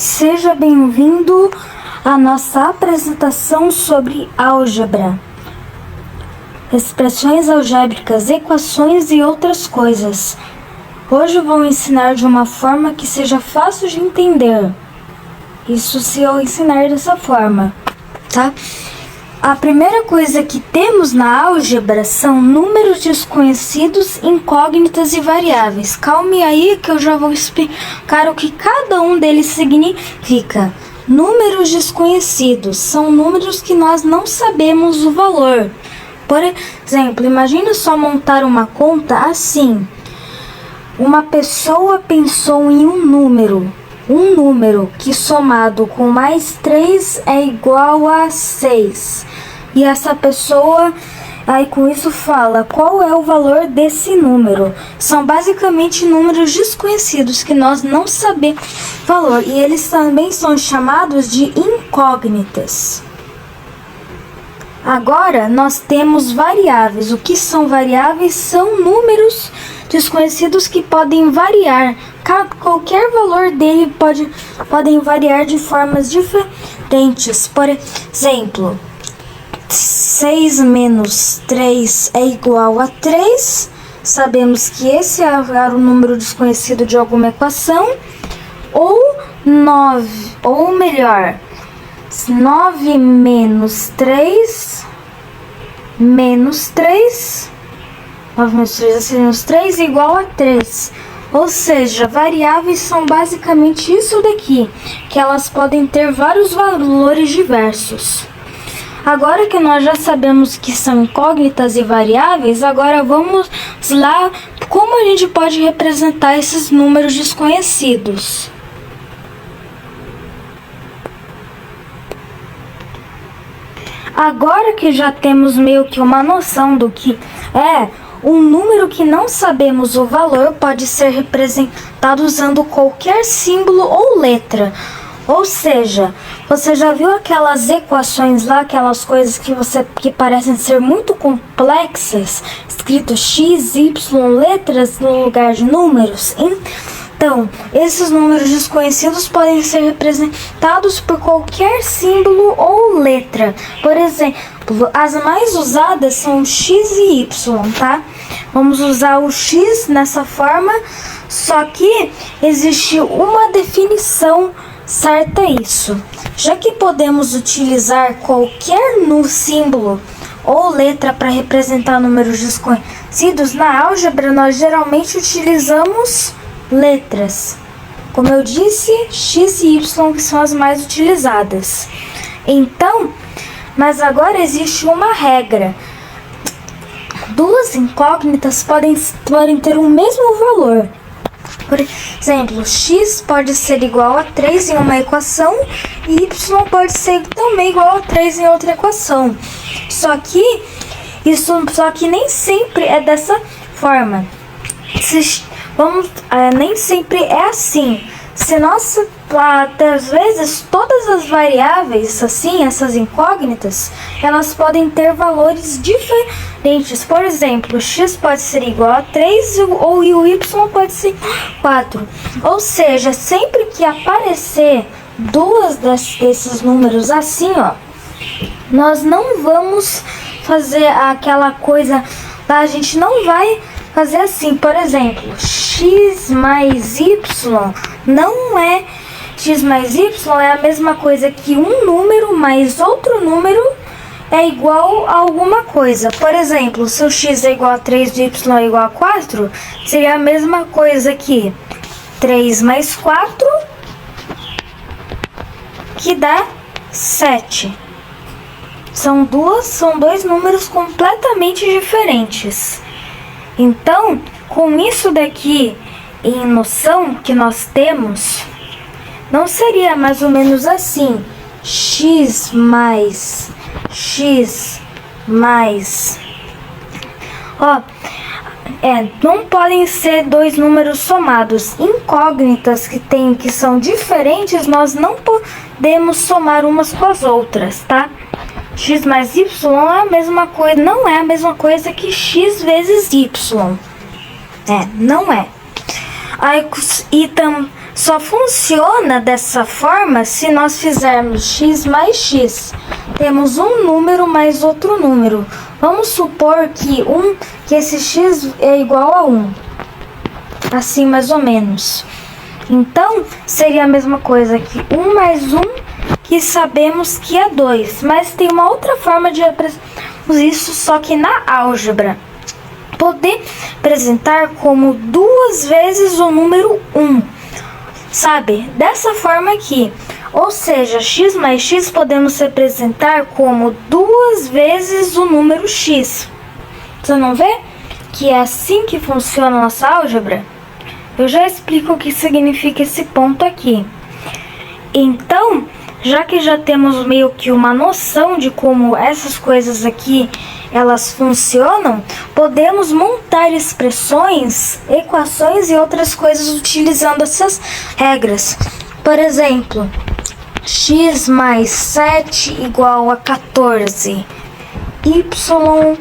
Seja bem-vindo à nossa apresentação sobre álgebra, expressões algébricas, equações e outras coisas. Hoje eu vou ensinar de uma forma que seja fácil de entender. Isso se eu ensinar dessa forma, tá? A primeira coisa que temos na álgebra são números desconhecidos, incógnitas e variáveis. Calme aí que eu já vou explicar o que cada um deles significa. Números desconhecidos são números que nós não sabemos o valor. Por exemplo, imagine só montar uma conta assim. Uma pessoa pensou em um número que somado com mais 3 é igual a 6. E essa pessoa aí com isso fala qual é o valor desse número. São basicamente números desconhecidos que nós não sabemos o valor. E eles também são chamados de incógnitas. Agora nós temos variáveis. O que são variáveis? São números desconhecidos que podem variar. Qualquer valor dele podem variar de formas diferentes. Por exemplo, 6 menos 3 é igual a 3. Sabemos que esse é o número desconhecido de alguma equação. Ou 9, ou melhor, 9 menos 3 menos 3. 9 menos 3 é menos 3 igual a 3. Ou seja, variáveis são basicamente isso daqui, que elas podem ter vários valores diversos. Agora que nós já sabemos que são incógnitas e variáveis, agora vamos lá como a gente pode representar esses números desconhecidos. Agora que já temos meio que uma noção do que é um número que não sabemos o valor, pode ser representado usando qualquer símbolo ou letra. Ou seja, você já viu aquelas equações lá, aquelas coisas que parecem ser muito complexas, escrito x, y, letras no lugar de números? Então, esses números desconhecidos podem ser representados por qualquer símbolo ou letra. Por exemplo, as mais usadas são x e y, tá? Vamos usar o x nessa forma, só que existe uma definição certa isso. Já que podemos utilizar qualquer símbolo ou letra para representar números desconhecidos, na álgebra nós geralmente utilizamos letras. Como eu disse, x e y que são as mais utilizadas. Então, mas agora existe uma regra. Duas incógnitas podem ter o mesmo valor. Por exemplo, x pode ser igual a 3 em uma equação e y pode ser também igual a 3 em outra equação. Só que nem sempre é dessa forma. Nem sempre é assim. Se nós, às vezes, todas as variáveis, assim, essas incógnitas, elas podem ter valores diferentes. Por exemplo, x pode ser igual a 3 ou o y pode ser 4. Ou seja, sempre que aparecer duas desses números assim, ó, nós não vamos fazer aquela coisa, a gente não vai fazer assim. Por exemplo, x mais y não é x mais y, é a mesma coisa que um número mais outro número é igual a alguma coisa. Por exemplo, se o x é igual a 3 e y é igual a 4, seria a mesma coisa que 3 mais 4, que dá 7. São dois números completamente diferentes. Então, com isso daqui em noção que nós temos, não seria mais ou menos assim: x mais não podem ser dois números somados. Incógnitas que são diferentes, nós não podemos somar umas com as outras, tá? X mais y é a mesma coisa, não é a mesma coisa que x vezes y. Não é. E só funciona dessa forma se nós fizermos x mais x. Temos um número mais outro número. Vamos supor que esse x é igual a 1. Assim, mais ou menos. Então, seria a mesma coisa que 1 mais 1, que sabemos que é 2. Mas tem uma outra forma de apresentarmos isso, só que na álgebra. Poder apresentar como 2 vezes o número 1. Sabe? Dessa forma aqui. Ou seja, x mais x podemos representar como 2 vezes o número x. Você não vê que é assim que funciona a nossa álgebra? Eu já explico o que significa esse ponto aqui. Então, já que já temos meio que uma noção de como essas coisas aqui elas funcionam, podemos montar expressões, equações e outras coisas utilizando essas regras. Por exemplo, x mais 7 igual a 14, y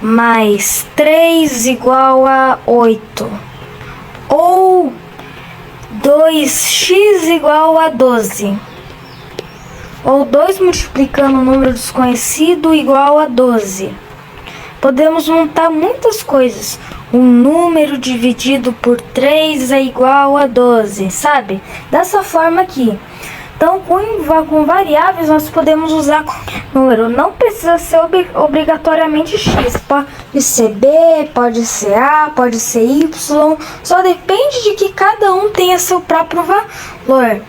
mais 3 igual a 8, ou 2x igual a 12, ou 2 multiplicando um número desconhecido igual a 12. Podemos montar muitas coisas. Um número dividido por 3 é igual a 12, sabe? Dessa forma aqui. Então, com variáveis, nós podemos usar número. Não precisa ser obrigatoriamente x. Pode ser b, pode ser a, pode ser y. Só depende de que cada um tenha seu próprio valor.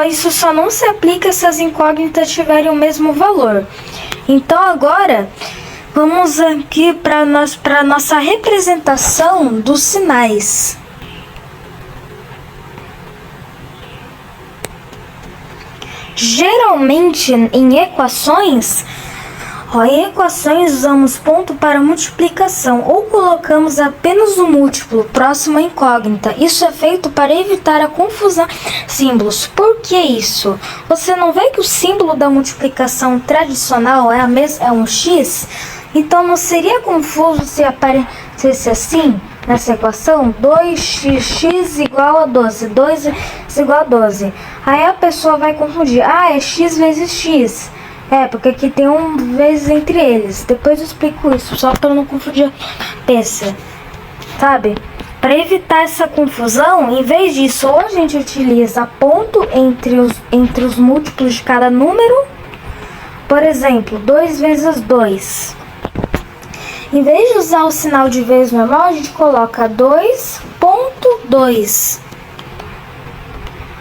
Isso só não se aplica se as incógnitas tiverem o mesmo valor. Então, agora, vamos aqui para nossa representação dos sinais. Geralmente, em equações usamos ponto para multiplicação ou colocamos apenas o múltiplo próximo à incógnita. Isso é feito para evitar a confusão de símbolos. Por que isso? Você não vê que o símbolo da multiplicação tradicional é um x? Então não seria confuso se aparecesse assim nessa equação? 2x igual a 12, 2 igual a 12. Aí a pessoa vai confundir. Ah, é x vezes x. É, porque aqui tem um vezes entre eles. Depois eu explico isso, só para não confundir a peça. Sabe? Para evitar essa confusão, em vez disso, ou a gente utiliza ponto entre os múltiplos de cada número. Por exemplo, 2 vezes 2. Em vez de usar o sinal de vezes normal, a gente coloca 2.2.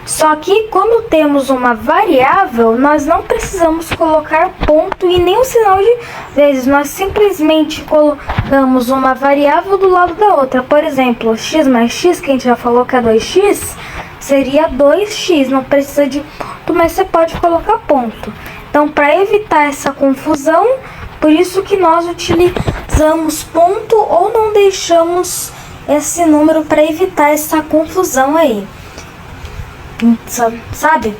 Só que, como temos uma variável, nós não precisamos colocar ponto e nem o sinal de vezes. Nós simplesmente colocamos uma variável do lado da outra. Por exemplo, x mais x, que a gente já falou que é 2x, seria 2x. Não precisa de ponto, mas você pode colocar ponto. Então, para evitar essa confusão, por isso que nós utilizamos ponto ou não deixamos esse número para evitar essa confusão aí. Sabe?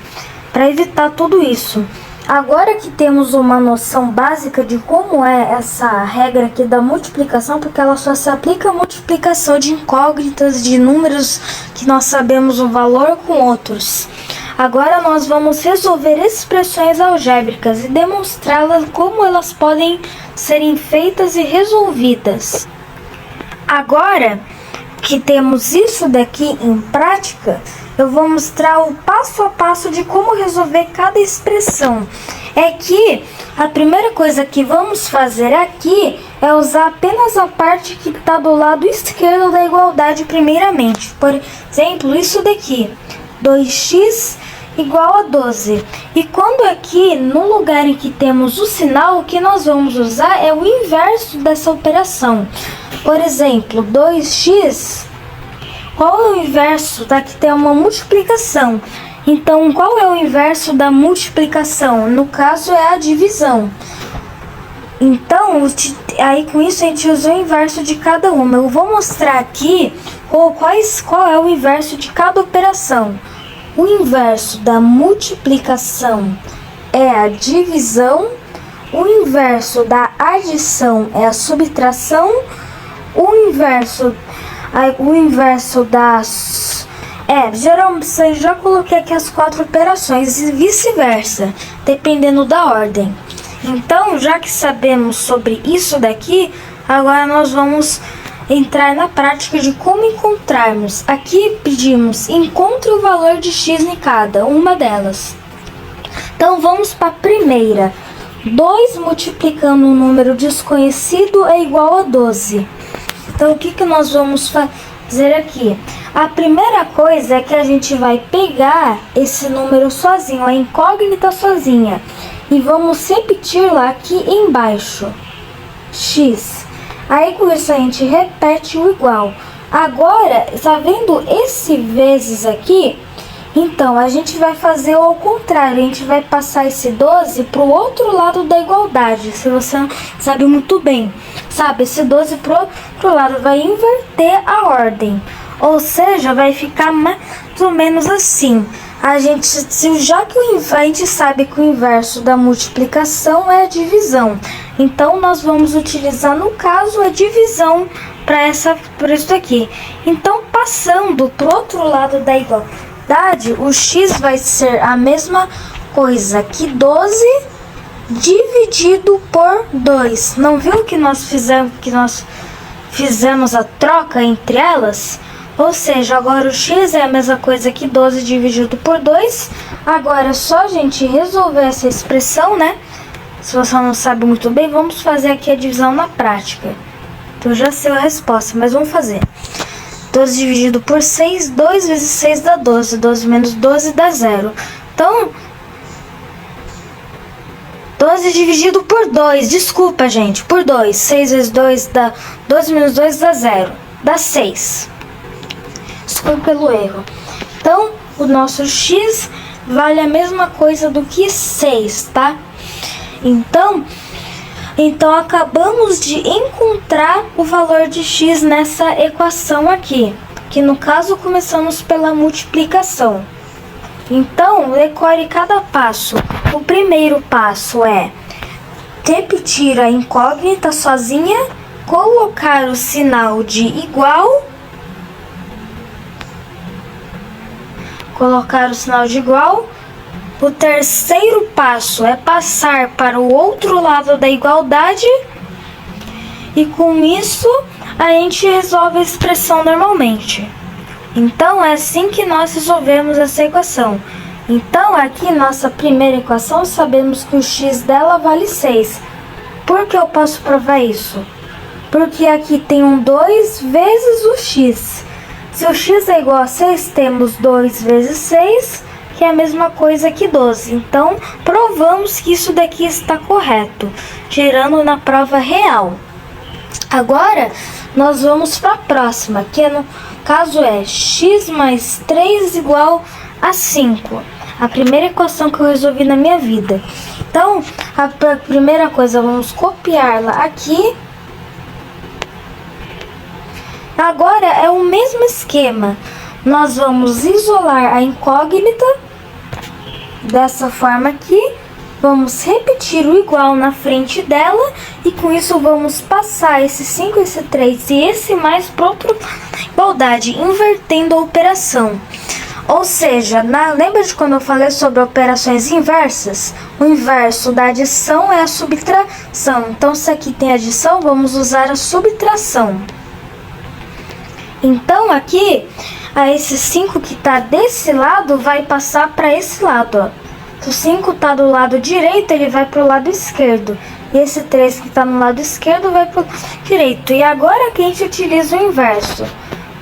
Para evitar tudo isso. Agora que temos uma noção básica de como é essa regra aqui da multiplicação, porque ela só se aplica à multiplicação de incógnitas, de números que nós sabemos o valor com outros. Agora nós vamos resolver expressões algébricas e demonstrá-las como elas podem serem feitas e resolvidas. Agora que temos isso daqui em prática, eu vou mostrar o passo a passo de como resolver cada expressão. É que a primeira coisa que vamos fazer aqui é usar apenas a parte que está do lado esquerdo da igualdade primeiramente. Por exemplo, isso daqui, 2x igual a 12. E quando aqui, no lugar em que temos o sinal, o que nós vamos usar é o inverso dessa operação. Por exemplo, 2x... Qual é o inverso? Daqui tem uma multiplicação. Então, qual é o inverso da multiplicação? No caso, é a divisão. Então, aí com isso a gente usou o inverso de cada uma. Eu vou mostrar aqui qual é o inverso de cada operação. O inverso da multiplicação é a divisão. O inverso da adição é a subtração. O inverso Geralmente já coloquei aqui as 4 operações e vice-versa, dependendo da ordem. Então, já que sabemos sobre isso daqui, agora nós vamos entrar na prática de como encontrarmos. Aqui pedimos encontre o valor de x em cada uma delas. Então vamos para a primeira. 2 multiplicando um número desconhecido é igual a 12. Então o que nós vamos fazer aqui? A primeira coisa é que a gente vai pegar esse número sozinho, a incógnita sozinha, e vamos repetir lá aqui embaixo, x. Aí com isso a gente repete o igual. Agora, tá vendo esse vezes aqui? Então a gente vai fazer ao contrário, a gente vai passar esse 12 para o outro lado da igualdade. Se você não sabe muito bem, sabe, esse 12 para o outro lado vai inverter a ordem. Ou seja, vai ficar mais ou menos assim. A gente sabe que o inverso da multiplicação é a divisão. Então nós vamos utilizar no caso a divisão por isso aqui. Então passando para o outro lado da igualdade, o x vai ser a mesma coisa que 12 dividido por 2. Não viu que nós fizemos a troca entre elas? Ou seja, agora o x é a mesma coisa que 12 dividido por 2. Agora é só a gente resolver essa expressão, né? Se você não sabe muito bem, vamos fazer aqui a divisão na prática. Então eu já sei a resposta, mas vamos fazer. 12 dividido por 6, 2 vezes 6 dá 12. 12 menos 12 dá 0. Então, 12 dividido por 2, desculpa gente, por 2. 6 vezes 2 dá 12 menos 2 dá 0. Dá 6. Desculpa pelo erro. Então, o nosso x vale a mesma coisa do que 6, tá? Então acabamos de encontrar o valor de x nessa equação aqui, que no caso começamos pela multiplicação. Então, decore cada passo. O primeiro passo é repetir a incógnita sozinha, colocar o sinal de igual, O terceiro passo é passar para o outro lado da igualdade e com isso a gente resolve a expressão normalmente. Então é assim que nós resolvemos essa equação. Então aqui nossa primeira equação sabemos que o x dela vale 6. Por que eu posso provar isso? Porque aqui tem um 2 vezes o x. Se o x é igual a 6, temos 2 vezes 6, que é a mesma coisa que 12. Então, provamos que isso daqui está correto, tirando na prova real. Agora, nós vamos para a próxima, que no caso é x mais 3 igual a 5. A primeira equação que eu resolvi na minha vida. Então, a primeira coisa, vamos copiá-la aqui. Agora é o mesmo esquema. Nós vamos isolar a incógnita dessa forma aqui. Vamos repetir o igual na frente dela. E com isso vamos passar esse 5, esse 3 e esse mais para outra igualdade, invertendo a operação. Ou seja, lembra de quando eu falei sobre operações inversas? O inverso da adição é a subtração. Então, se aqui tem adição, vamos usar a subtração. Então, aqui, esse 5 que está desse lado vai passar para esse lado, ó. Se o 5 está do lado direito, ele vai para o lado esquerdo. E esse 3 que está no lado esquerdo vai para o direito. E agora que a gente utiliza o inverso.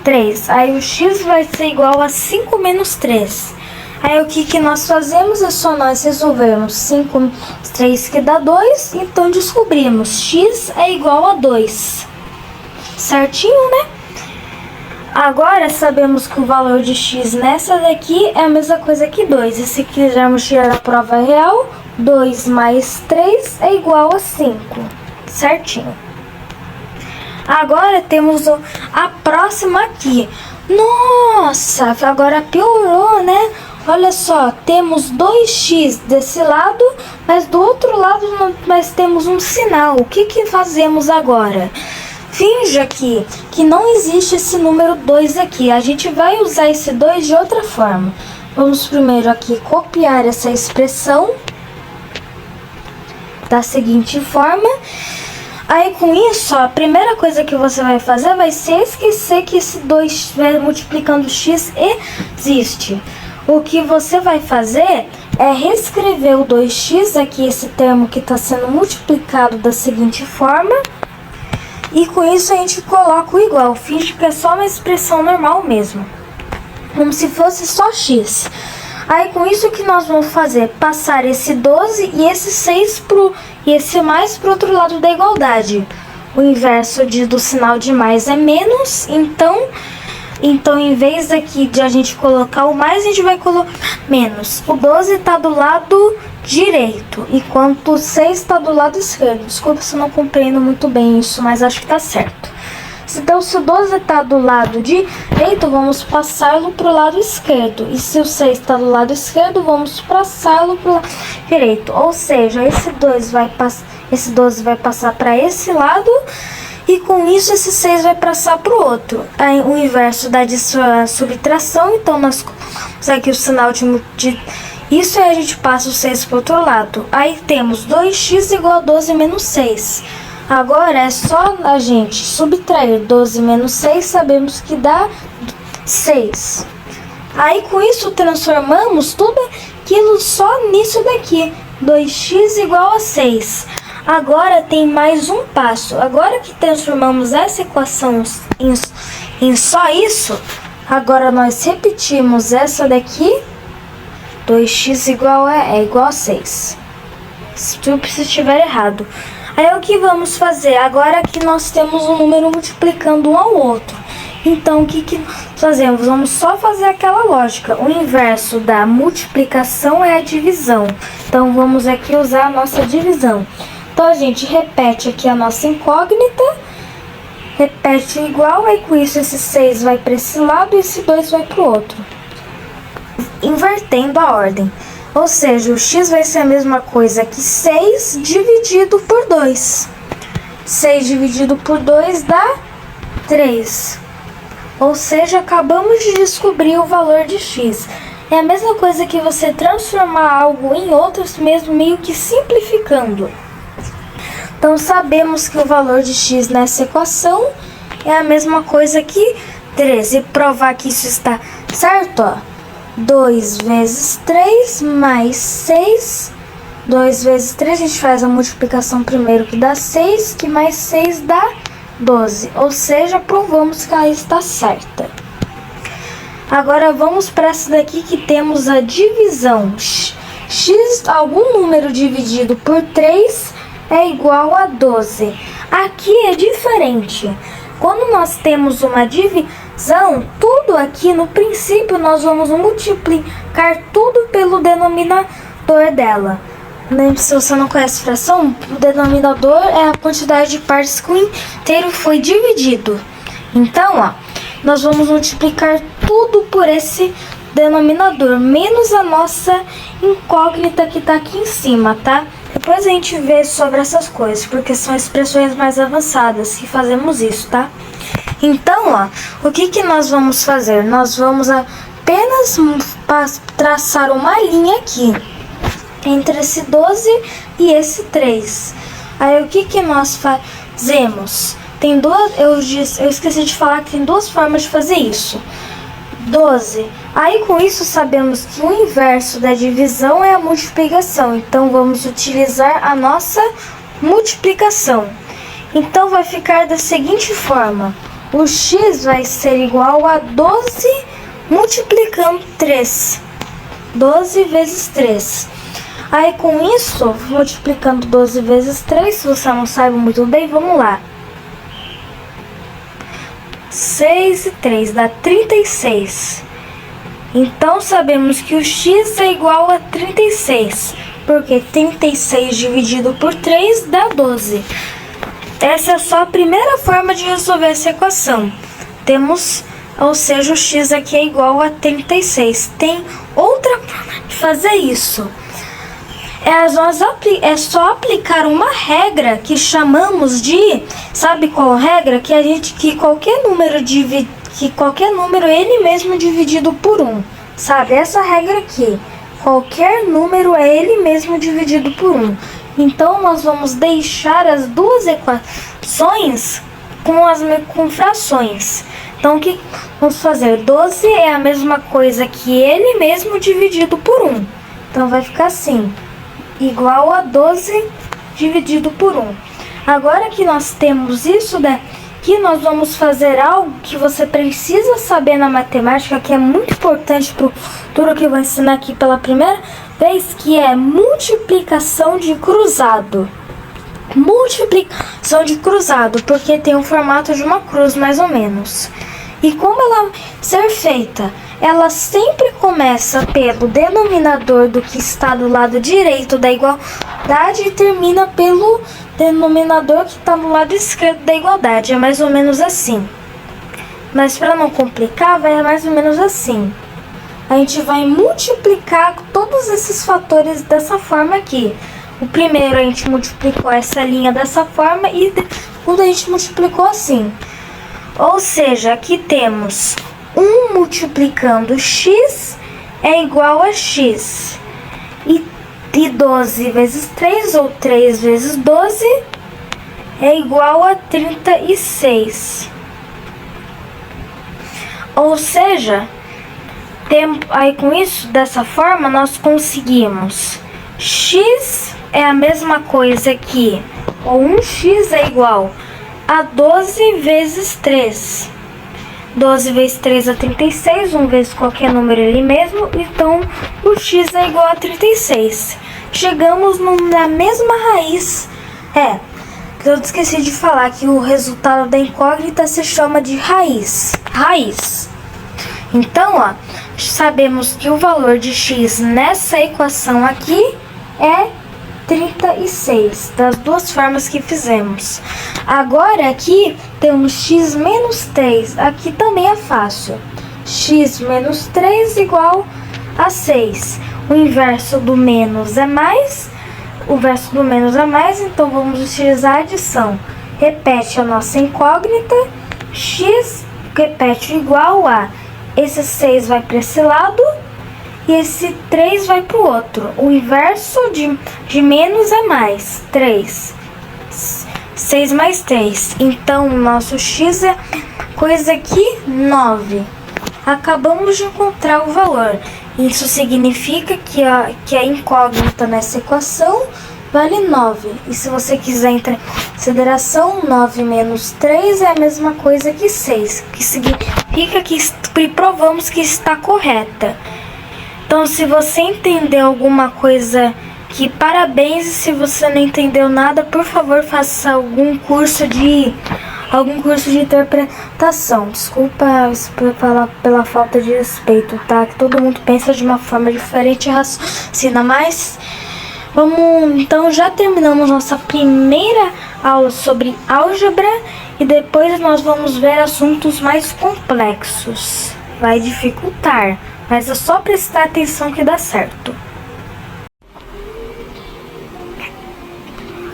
3. Aí o x vai ser igual a 5 menos 3. Aí o que nós fazemos é só nós resolvermos 5 menos 3 que dá 2. Então descobrimos x é igual a 2. Certinho, né? Agora sabemos que o valor de x nessa daqui é a mesma coisa que 2. E se quisermos tirar a prova real, 2 mais 3 é igual a 5. Certinho. Agora temos a próxima aqui. Nossa, agora piorou, né? Olha só, temos 2x desse lado, mas do outro lado nós temos um sinal. O que fazemos agora? finja que não existe esse número 2 aqui. A gente vai usar esse 2 de outra forma. Vamos primeiro aqui copiar essa expressão da seguinte forma. Aí com isso, a primeira coisa que você vai fazer vai ser esquecer que esse 2 multiplicando x existe. O que você vai fazer é reescrever o 2x, aqui esse termo que está sendo multiplicado da seguinte forma. E com isso a gente coloca o igual, finge que é só uma expressão normal mesmo, como se fosse só x. Aí com isso que nós vamos fazer? Passar esse 12 e esse 6 e esse mais para o outro lado da igualdade. O inverso do sinal de mais é menos, então em vez aqui de a gente colocar o mais, a gente vai colocar menos. O 12 está do lado direito, enquanto o 6 está do lado esquerdo. Desculpa se eu não compreendo muito bem isso, mas acho que está certo. Então, se o 12 está do lado direito, vamos passá-lo para o lado esquerdo. E se o 6 está do lado esquerdo, vamos passá-lo para o lado direito. Ou seja, esse 12 vai passar para esse lado. E com isso, esse 6 vai passar para o outro. Aí, o inverso da subtração. Então, nós temos aqui o sinal de isso, aí a gente passa o 6 para o outro lado. Aí temos 2x igual a 12 menos 6. Agora é só a gente subtrair 12 menos 6, sabemos que dá 6. Aí com isso transformamos tudo aquilo só nisso daqui. 2x igual a 6. Agora tem mais um passo. Agora que transformamos essa equação em só isso, agora nós repetimos essa daqui. 2x igual a 6. Se estiver errado. Aí o que vamos fazer? Agora que nós temos um número multiplicando um ao outro. Então o que fazemos? Vamos só fazer aquela lógica. O inverso da multiplicação é a divisão. Então vamos aqui usar a nossa divisão. Então a gente repete aqui a nossa incógnita. Repete o igual, aí com isso esse 6 vai para esse lado e esse 2 vai para o outro. Invertendo a ordem. Ou seja, o x vai ser a mesma coisa que 6 dividido por 2. 6 dividido por 2 dá 3. Ou seja, acabamos de descobrir o valor de x. É a mesma coisa que você transformar algo em outros, mesmo meio que simplificando. Então, sabemos que o valor de x nessa equação é a mesma coisa que 3. E provar que isso está certo, ó. 2 vezes 3 mais 6. 2 vezes 3, a gente faz a multiplicação primeiro, que dá 6, que mais 6 dá 12. Ou seja, provamos que ela está certa. Agora vamos para essa daqui que temos a divisão. X, algum número dividido por 3 é igual a 12. Aqui é diferente. Quando nós temos uma divisão, tudo aqui no princípio nós vamos multiplicar tudo pelo denominador dela. Se você não conhece fração, o denominador é a quantidade de partes que o inteiro foi dividido. Então, ó, nós vamos multiplicar tudo por esse denominador, menos a nossa incógnita que está aqui em cima, tá? Depois a gente vê sobre essas coisas, porque são expressões mais avançadas que fazemos isso, tá? Então, ó, o que nós vamos fazer? Nós vamos apenas traçar uma linha aqui, entre esse 12 e esse 3. Aí, o que nós fazemos? Tem duas, eu esqueci de falar que tem duas formas de fazer isso. 12. Aí com isso sabemos que o inverso da divisão é a multiplicação. Então vamos utilizar a nossa multiplicação. Então vai ficar da seguinte forma. O x vai ser igual a 12 multiplicando 3. 12 vezes 3. Aí com isso, multiplicando 12 vezes 3, se você não sabe muito bem, vamos lá. 6 e 3 dá 36. Então sabemos que o x é igual a 36, porque 36 dividido por 3 dá 12. Essa é só a primeira forma de resolver essa equação. Temos, ou seja, o x aqui é igual a 36. Tem outra forma de fazer isso. É só aplicar uma regra que chamamos de, sabe qual regra? Que qualquer número é ele mesmo dividido por 1. Sabe, essa regra aqui. Qualquer número é ele mesmo dividido por 1. Então nós vamos deixar as duas equações com frações. Então o que vamos fazer? 12 é a mesma coisa que ele mesmo dividido por 1. Então vai ficar assim, igual a 12 dividido por 1. Agora que nós temos isso daqui, nós vamos fazer algo que você precisa saber na matemática, que é muito importante para tudo que eu vou ensinar aqui pela primeira vez, que é multiplicação de cruzado. Multiplicação de cruzado, porque tem o formato de uma cruz, mais ou menos. E como ela ser feita? Ela sempre começa pelo denominador do que está do lado direito da igualdade e termina pelo denominador que está do lado esquerdo da igualdade. É mais ou menos assim. Mas para não complicar, vai mais ou menos assim. A gente vai multiplicar todos esses fatores dessa forma aqui. O primeiro a gente multiplicou essa linha dessa forma e quando a gente multiplicou assim. Ou seja, aqui temos 1 multiplicando x é igual a x. E 12 vezes 3, ou 3 vezes 12, é igual a 36. Ou seja, aí com isso, dessa forma, nós conseguimos x é a mesma coisa que, ou 1x é igual a 12 vezes 3. 12 vezes 3 é 36, 1 vezes qualquer número ali mesmo, então o x é igual a 36. Chegamos na mesma raiz. Eu esqueci de falar que o resultado da incógnita se chama de raiz. Então, ó, sabemos que o valor de x nessa equação aqui é 36, das duas formas que fizemos. Agora aqui temos x menos 3, aqui também é fácil. X menos 3 igual a 6. O inverso do menos é mais, então vamos utilizar a adição. Repete a nossa incógnita, x repete igual a, esse 6 vai para esse lado, e esse 3 vai para o outro. O inverso de menos é mais, 3. 6 mais 3. Então, o nosso x é coisa aqui, 9. Acabamos de encontrar o valor. Isso significa que a incógnita nessa equação vale 9. E se você quiser entrar em consideração, 9 menos 3 é a mesma coisa que 6. Que significa que provamos que está correta. Então, se você entendeu alguma coisa aqui, parabéns. E se você não entendeu nada, por favor, faça algum curso de interpretação. Desculpa pela falta de respeito, tá? Que todo mundo pensa de uma forma diferente e raciocina mais. Então já terminamos nossa primeira aula sobre álgebra e depois nós vamos ver assuntos mais complexos. Vai dificultar, mas é só prestar atenção que dá certo.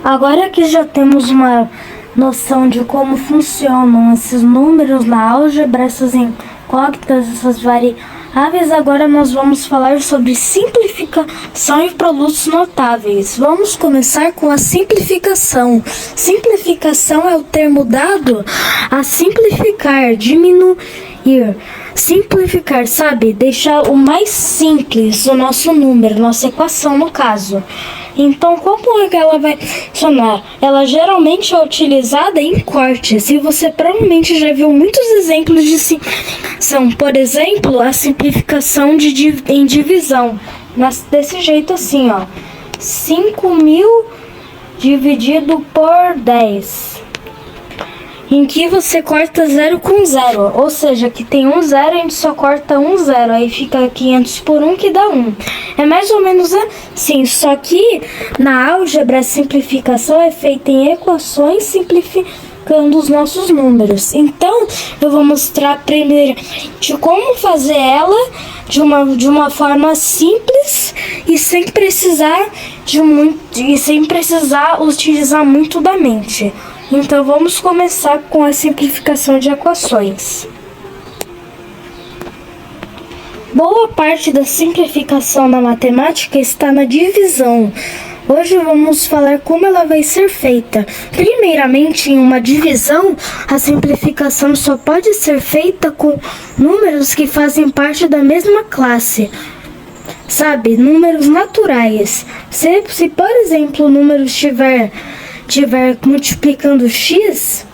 Agora que já temos uma noção de como funcionam esses números na álgebra, essas incógnitas, essas variáveis, agora nós vamos falar sobre simplificação e produtos notáveis. Vamos começar com a simplificação. Simplificação é o termo dado a simplificar, diminuir. Simplificar, sabe? Deixar o mais simples o nosso número, nossa equação no caso. Então, como é que ela vai funcionar? Ela geralmente é utilizada em cortes, e você provavelmente já viu muitos exemplos de simplificação. Por exemplo, a simplificação em divisão. Desse jeito assim, ó. 5.000 dividido por 10. Em que você corta 0 com 0, ou seja, que tem 0, a gente só corta 0, aí fica 500 por 1 que dá 1. É mais ou menos assim, só que na álgebra a simplificação é feita em equações simplificando os nossos números. Então, eu vou mostrar primeiro de como fazer ela de uma forma simples e sem precisar e sem precisar utilizar muito da mente. Então vamos começar com a simplificação de equações. Boa parte da simplificação na matemática está na divisão. Hoje vamos falar como ela vai ser feita. Primeiramente, em uma divisão, a simplificação só pode ser feita com números que fazem parte da mesma classe. Sabe, números naturais. Se por exemplo, o número estiver multiplicando x,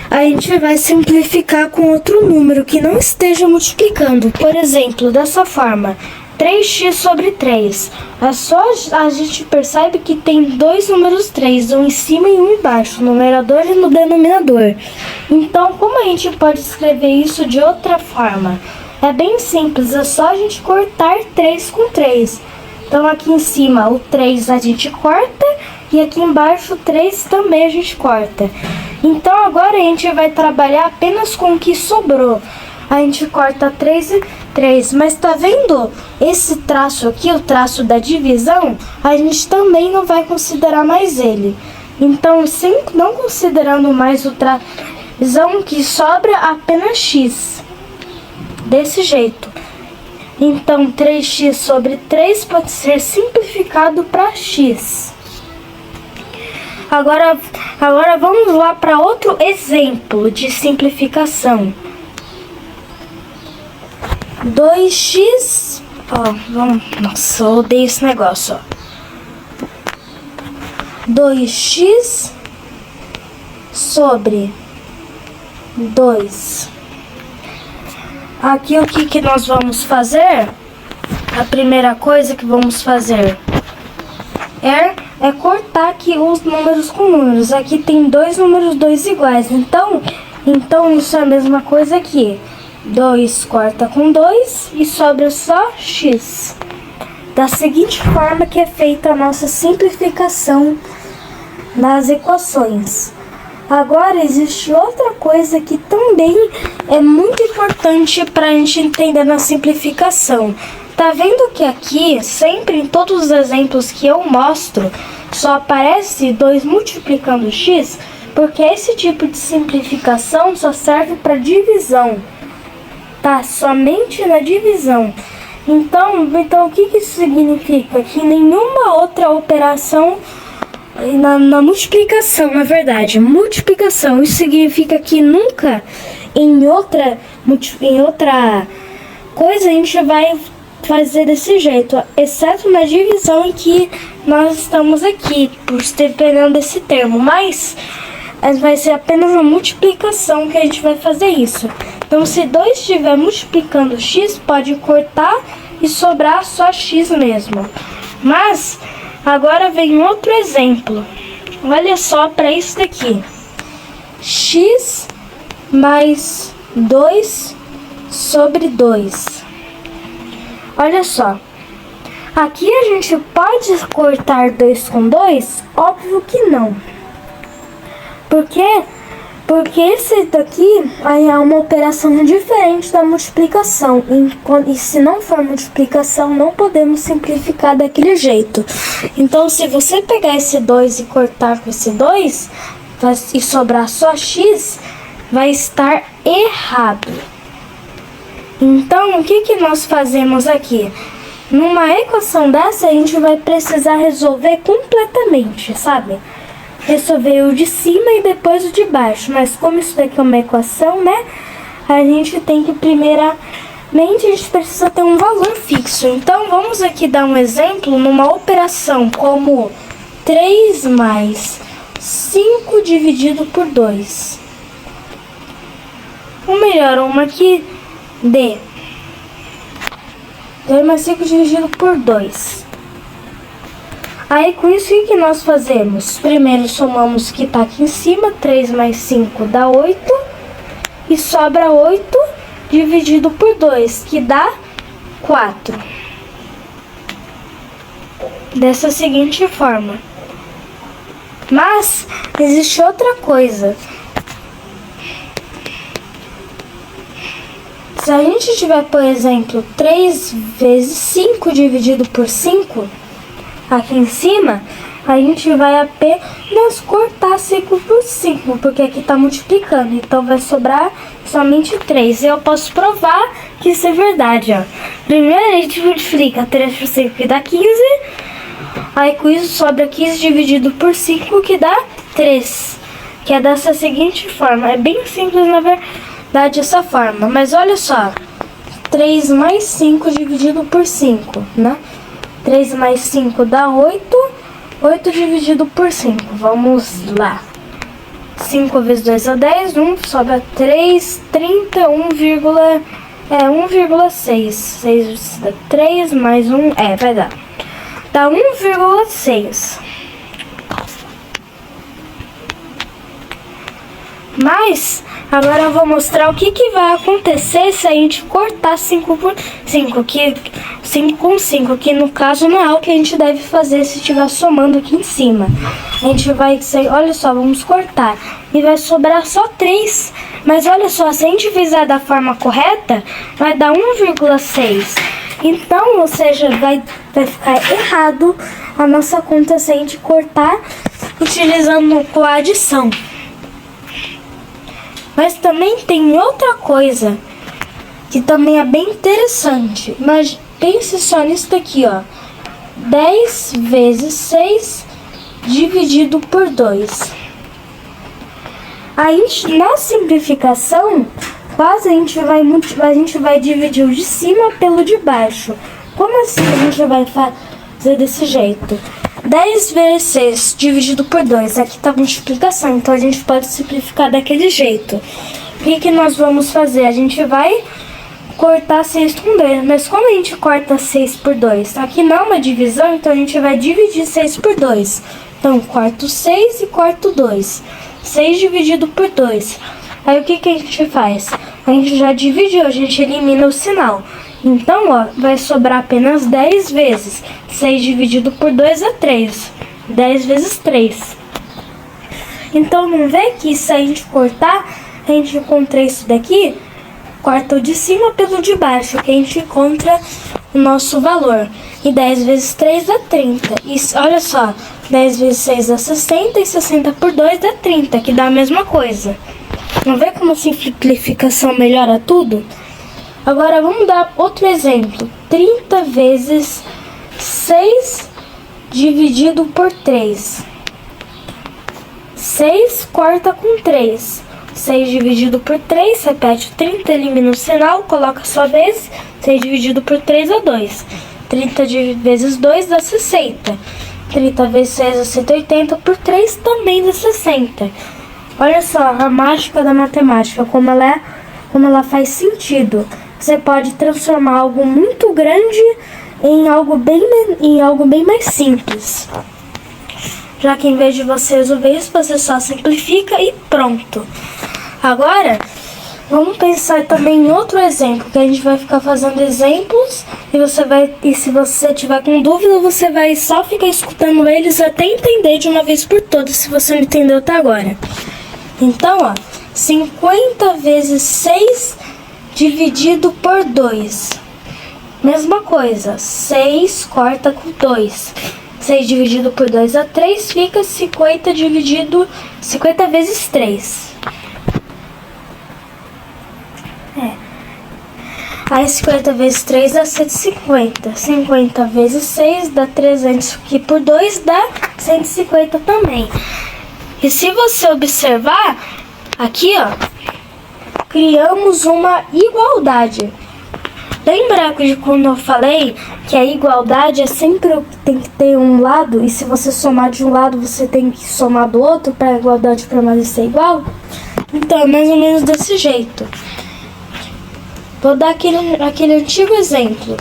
a gente vai simplificar com outro número que não esteja multiplicando. Por exemplo, dessa forma, 3x sobre 3. A gente percebe que tem dois números 3, um em cima e um embaixo, no numerador e no denominador. Então, como a gente pode escrever isso de outra forma? É bem simples, é só a gente cortar 3 com 3. Então, aqui em cima, o 3 a gente corta e aqui embaixo o 3 também a gente corta. Então, agora a gente vai trabalhar apenas com o que sobrou. A gente corta 3 e 3, mas tá vendo esse traço aqui, o traço da divisão? A gente também não vai considerar mais ele. Então, não considerando mais o traço que sobra apenas x. Desse jeito. Então, 3x sobre 3 pode ser simplificado para x. Agora vamos lá para outro exemplo de simplificação. 2x, nossa, eu odeio esse negócio, 2x sobre 2. Aqui o que nós vamos fazer? A primeira coisa que vamos fazer é cortar aqui os números com números. Aqui tem dois números 2 iguais, então isso é a mesma coisa aqui. 2 corta com 2 e sobra só x. Da seguinte forma que é feita a nossa simplificação nas equações. Agora existe outra coisa que também é muito importante para a gente entender na simplificação. Tá vendo que aqui, sempre em todos os exemplos que eu mostro, só aparece 2 multiplicando x? Porque esse tipo de simplificação só serve para divisão. Tá somente na divisão. Então o que isso significa? Que nenhuma outra operação na multiplicação, na verdade, multiplicação, isso significa que nunca em outra coisa a gente vai fazer desse jeito, exceto na divisão em que nós estamos aqui, dependendo desse termo, mas vai ser apenas a multiplicação que a gente vai fazer isso. Então, se 2 estiver multiplicando x, pode cortar e sobrar só x mesmo. Mas, agora vem outro exemplo. Olha só para isso daqui. X mais 2 sobre 2. Olha só. Aqui a gente pode cortar 2 com 2? Óbvio que não. Por quê? Porque esse daqui aí é uma operação diferente da multiplicação. E se não for multiplicação, não podemos simplificar daquele jeito. Então, se você pegar esse 2 e cortar com esse 2 e sobrar só x, vai estar errado. Então, o que nós fazemos aqui? Numa equação dessa, a gente vai precisar resolver completamente, sabe? Resolver o de cima e depois o de baixo. Mas como isso daqui é uma equação, né? A gente tem que primeiramente, a gente precisa ter um valor fixo. Então, vamos aqui dar um exemplo numa operação como 3 mais 5 dividido por 2. Ou melhor, uma aqui, D. 2 mais 5 dividido por 2. Aí, com isso, o que nós fazemos? Primeiro, somamos o que está aqui em cima. 3 mais 5 dá 8. E sobra 8 dividido por 2, que dá 4. Dessa seguinte forma. Mas, existe outra coisa. Se a gente tiver, por exemplo, 3 vezes 5 dividido por 5... aqui em cima, a gente vai apenas cortar 5 por 5, porque aqui tá multiplicando, então vai sobrar somente 3. E eu posso provar que isso é verdade, ó. Primeiro a gente multiplica 3 por 5, que dá 15. Aí com isso sobra 15 dividido por 5, que dá 3. Que é dessa seguinte forma. É bem simples, na verdade, essa forma. Mas olha só. 3 mais 5 dividido por 5, né? 3 mais 5 dá 8. 8 dividido por 5. Vamos lá. 5 vezes 2 é 10. 1 sobra 3. 30. 1,6. 6 dá 3 mais 1. Vai dar. Dá 1,6. Mas agora eu vou mostrar o que vai acontecer se a gente cortar 5 por 5, 5 com 5, que no caso não é o que a gente deve fazer se estiver somando aqui em cima. A gente vai, olha só, vamos cortar e vai sobrar só 3. Mas olha só, se a gente fizer da forma correta, vai dar 1,6. Então, ou seja, vai ficar errado a nossa conta se a gente cortar utilizando com a adição. Mas também tem outra coisa que também é bem interessante. Mas pense só nisso daqui, ó. 10 vezes 6 dividido por 2. Aí, na simplificação, quase a gente vai dividir o de cima pelo de baixo. Como assim a gente vai fazer desse jeito? 10 vezes 6 dividido por 2. Aqui tá a multiplicação, então a gente pode simplificar daquele jeito. O que nós vamos fazer? A gente vai cortar 6 com 2. Mas como a gente corta 6 por 2? Aqui não é uma divisão, então a gente vai dividir 6 por 2. Então, corto 6 e corto 2. 6 dividido por 2. Aí o que a gente faz? A gente já dividiu, a gente elimina o sinal. Então, ó, vai sobrar apenas 10 vezes. 6 dividido por 2 é 3. 10 vezes 3. Então, não vê que se a gente cortar, a gente encontra isso daqui, corta o de cima pelo de baixo, que a gente encontra o nosso valor. E 10 vezes 3 é 30. E olha só, 10 vezes 6 é 60 e 60 por 2 é 30, que dá a mesma coisa. Não vê como a simplificação melhora tudo? Agora vamos dar outro exemplo. 30 vezes 6 dividido por 3. 6 corta com 3. 6 dividido por 3, repete o 30, elimina o sinal, coloca só vezes. 6 dividido por 3 é 2. 30 vezes 2 dá 60. 30 vezes 6 é 180, por 3 também dá 60. Olha só a mágica da matemática, como ela faz sentido. Você pode transformar algo muito grande em algo bem mais simples. Já que em vez de você resolver isso, você só simplifica e pronto. Agora, vamos pensar também em outro exemplo, que a gente vai ficar fazendo exemplos e se você tiver com dúvida, você vai só ficar escutando eles até entender de uma vez por todas, se você não entendeu até agora. Então, ó, 50 vezes 6 dividido por 2. Mesma coisa, 6 corta com 2. 6 dividido por 2 é 3, fica 50 vezes 3. Aí 50 vezes 3 dá 150. 50 vezes 6 dá 300, que por 2 dá 150 também. E se você observar, aqui ó, criamos uma igualdade. Lembra de quando eu falei que a igualdade é sempre o que tem que ter um lado, e se você somar de um lado, você tem que somar do outro para a igualdade permanecer igual? Então é mais ou menos desse jeito. Vou dar aquele antigo exemplo.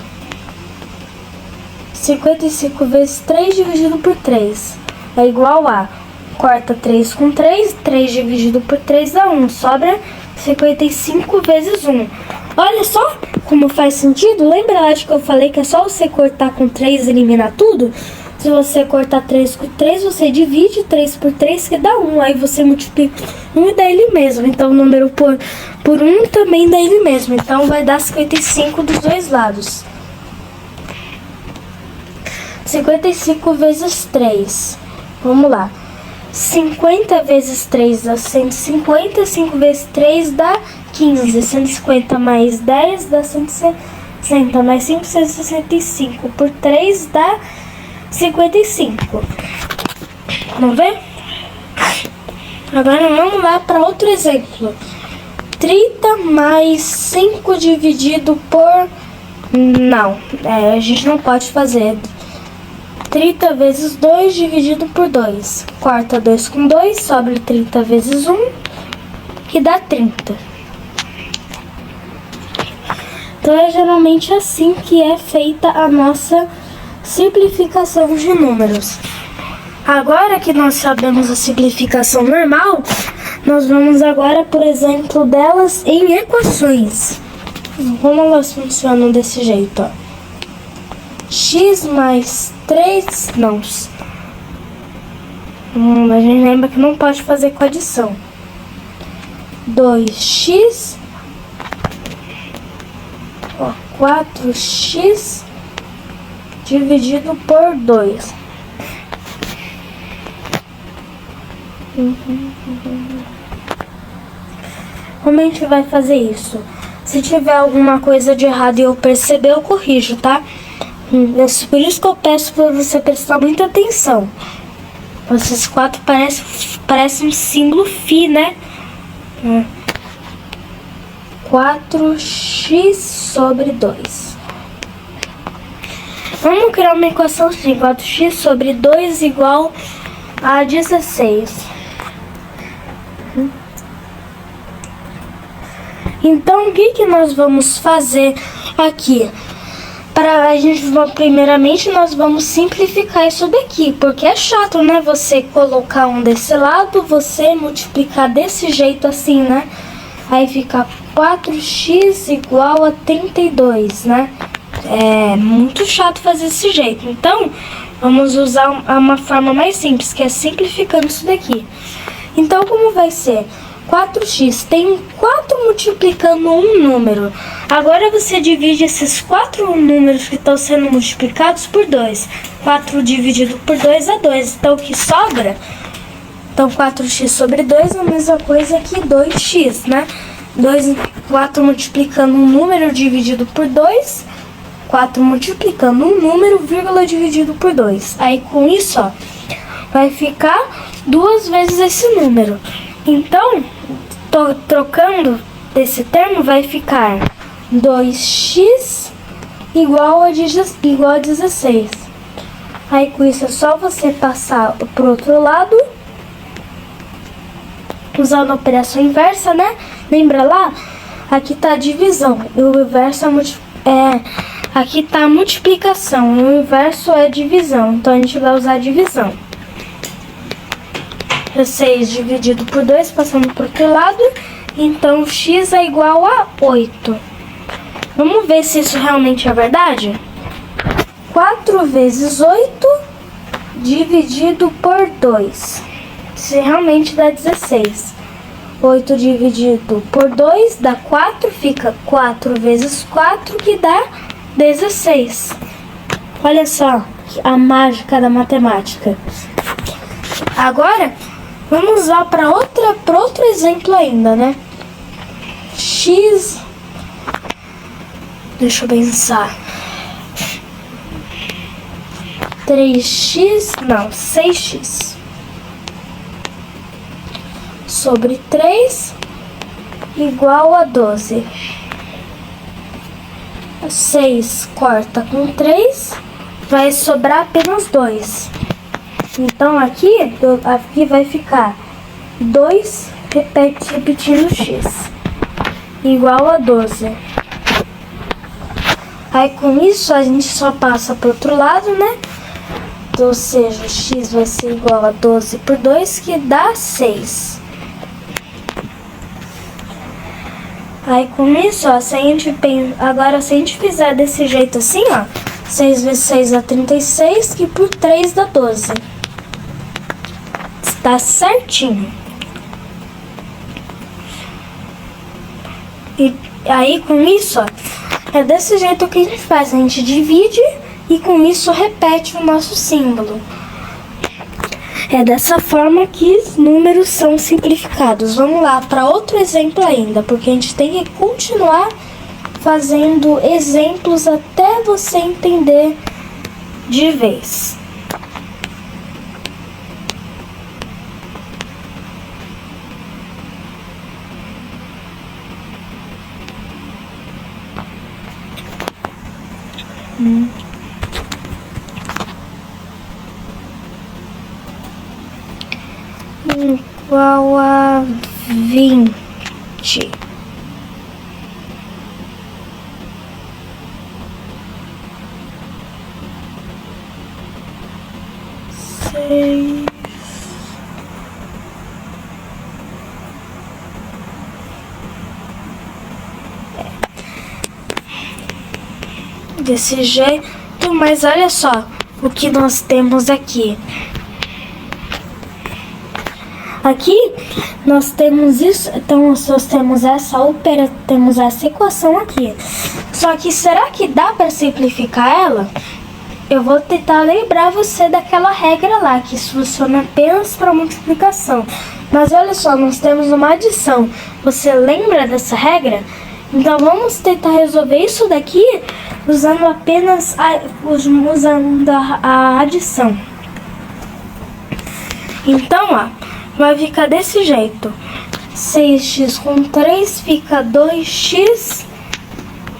55 vezes 3 dividido por 3 é igual a... Corta 3 com 3, 3 dividido por 3 dá 1, sobra 55 vezes 1. Olha só como faz sentido. Lembra lá de que eu falei que é só você cortar com 3 e eliminar tudo? Se você cortar 3 com 3, você divide 3 por 3 que dá 1. Aí você multiplica 1 e dá ele mesmo. Então o número por 1 também dá ele mesmo. Então vai dar 55 dos dois lados. 55 vezes 3. Vamos lá. 50 vezes 3 dá 150. 5 vezes 3 dá 15. 150 mais 10 dá 160. Mais 5, 165. Por 3 dá 55. Vamos ver? Agora vamos lá para outro exemplo. 30 mais 5 dividido por... Não, a gente não pode fazer. 30 vezes 2 dividido por 2. Corta 2 com 2, sobra 30 vezes 1, que dá 30. Então é geralmente assim que é feita a nossa simplificação de números. Agora que nós sabemos a simplificação normal, nós vamos agora, por exemplo, delas em equações. Como elas funcionam desse jeito, ó. X mais 3... Não. A gente lembra que não pode fazer com adição. 2x... 4x dividido por 2. Como a gente vai fazer isso? Se tiver alguma coisa de errado e eu perceber, eu corrijo, tá? Por isso que eu peço para você prestar muita atenção. Esses 4 parece um símbolo φ, né? 4x sobre 2. Vamos criar uma equação assim. 4x sobre 2 igual a 16. Então, o que nós vamos fazer aqui? Primeiramente, nós vamos simplificar isso daqui, porque é chato, né? Você colocar um desse lado, você multiplicar desse jeito assim, né? Aí fica 4x igual a 32, né? É muito chato fazer desse jeito. Então, vamos usar uma forma mais simples, que é simplificando isso daqui. Então, como vai ser? 4x tem 4 multiplicando um número. Agora você divide esses 4 números que estão sendo multiplicados por 2. 4 dividido por 2 é 2. Então o que sobra? Então 4x sobre 2 é a mesma coisa que 2x, né? 4 multiplicando um número dividido por 2. 4 multiplicando um número, vírgula dividido por 2. Aí com isso, ó, vai ficar 2 vezes esse número. Então, trocando desse termo, vai ficar 2x igual a 16. Aí com isso é só você passar pro outro lado, usando a operação inversa, né? Lembra lá? Aqui tá a divisão e o inverso aqui tá a multiplicação e o inverso é a divisão. Então a gente vai usar a divisão. 6 dividido por 2, passando por outro lado. Então, x é igual a 8. Vamos ver se isso realmente é verdade? 4 vezes 8 dividido por 2. Se realmente dá 16. 8 dividido por 2 dá 4. Fica 4 vezes 4, que dá 16. Olha só a mágica da matemática. Agora... vamos usar para outro exemplo ainda, né? X... deixa eu pensar. 3x... não, 6x. Sobre 3 igual a 12. 6 corta com 3, vai sobrar apenas 2. Então aqui vai ficar 2 repetindo x igual a 12. Aí com isso a gente só passa para o outro lado, né? Então, ou seja, x vai ser igual a 12 por 2, que dá 6. Aí com isso, ó, agora se a gente fizer desse jeito assim, ó, 6 vezes 6 dá 36, que por 3 dá 12. Tá certinho. E aí com isso, ó, é desse jeito que a gente faz. A gente divide e com isso repete o nosso símbolo. É dessa forma que os números são simplificados. Vamos lá para outro exemplo ainda, porque a gente tem que continuar fazendo exemplos até você entender de vez. Igual a 20. Desse jeito, mas olha só o que nós temos aqui. Aqui nós temos isso, então nós temos temos essa equação aqui. Só que será que dá para simplificar ela? Eu vou tentar lembrar você daquela regra lá, que isso funciona apenas para multiplicação. Mas olha só, nós temos uma adição. Você lembra dessa regra? Então vamos tentar resolver isso daqui usando apenas a adição. Então, ó, vai ficar desse jeito. 6x com 3 fica 2x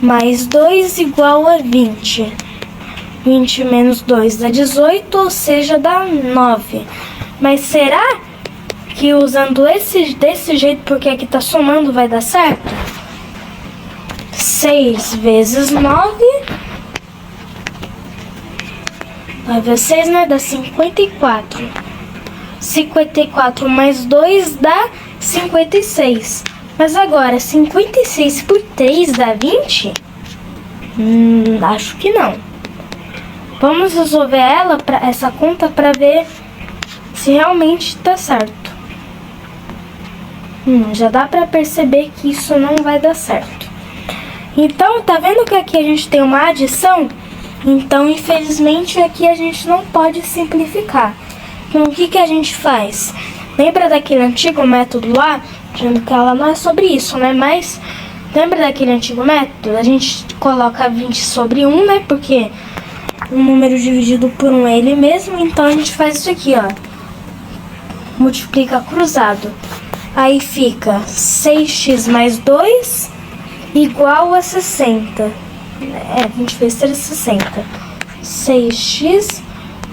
mais 2 igual a 20. 20 menos 2 dá 18, ou seja, dá 9. Mas será que usando desse jeito, porque aqui tá somando, vai dar certo? 6 vezes 9 vai ver 6, né? Dá 54. 54 mais 2 dá 56. Mas agora, 56 por 3 dá 20? Acho que não. Vamos resolver essa conta para ver se realmente tá certo. Já dá para perceber que isso não vai dar certo. Então, tá vendo que aqui a gente tem uma adição? Então, infelizmente, aqui a gente não pode simplificar. Então, o que a gente faz? Lembra daquele antigo método lá? Dizendo que ela não é sobre isso, né? Mas, lembra daquele antigo método? A gente coloca 20 sobre 1, né? Porque um número dividido por 1 é ele mesmo. Então, a gente faz isso aqui, ó. Multiplica cruzado. Aí fica 6x mais 2 igual a 60. 20 vezes 3 é 60. 6x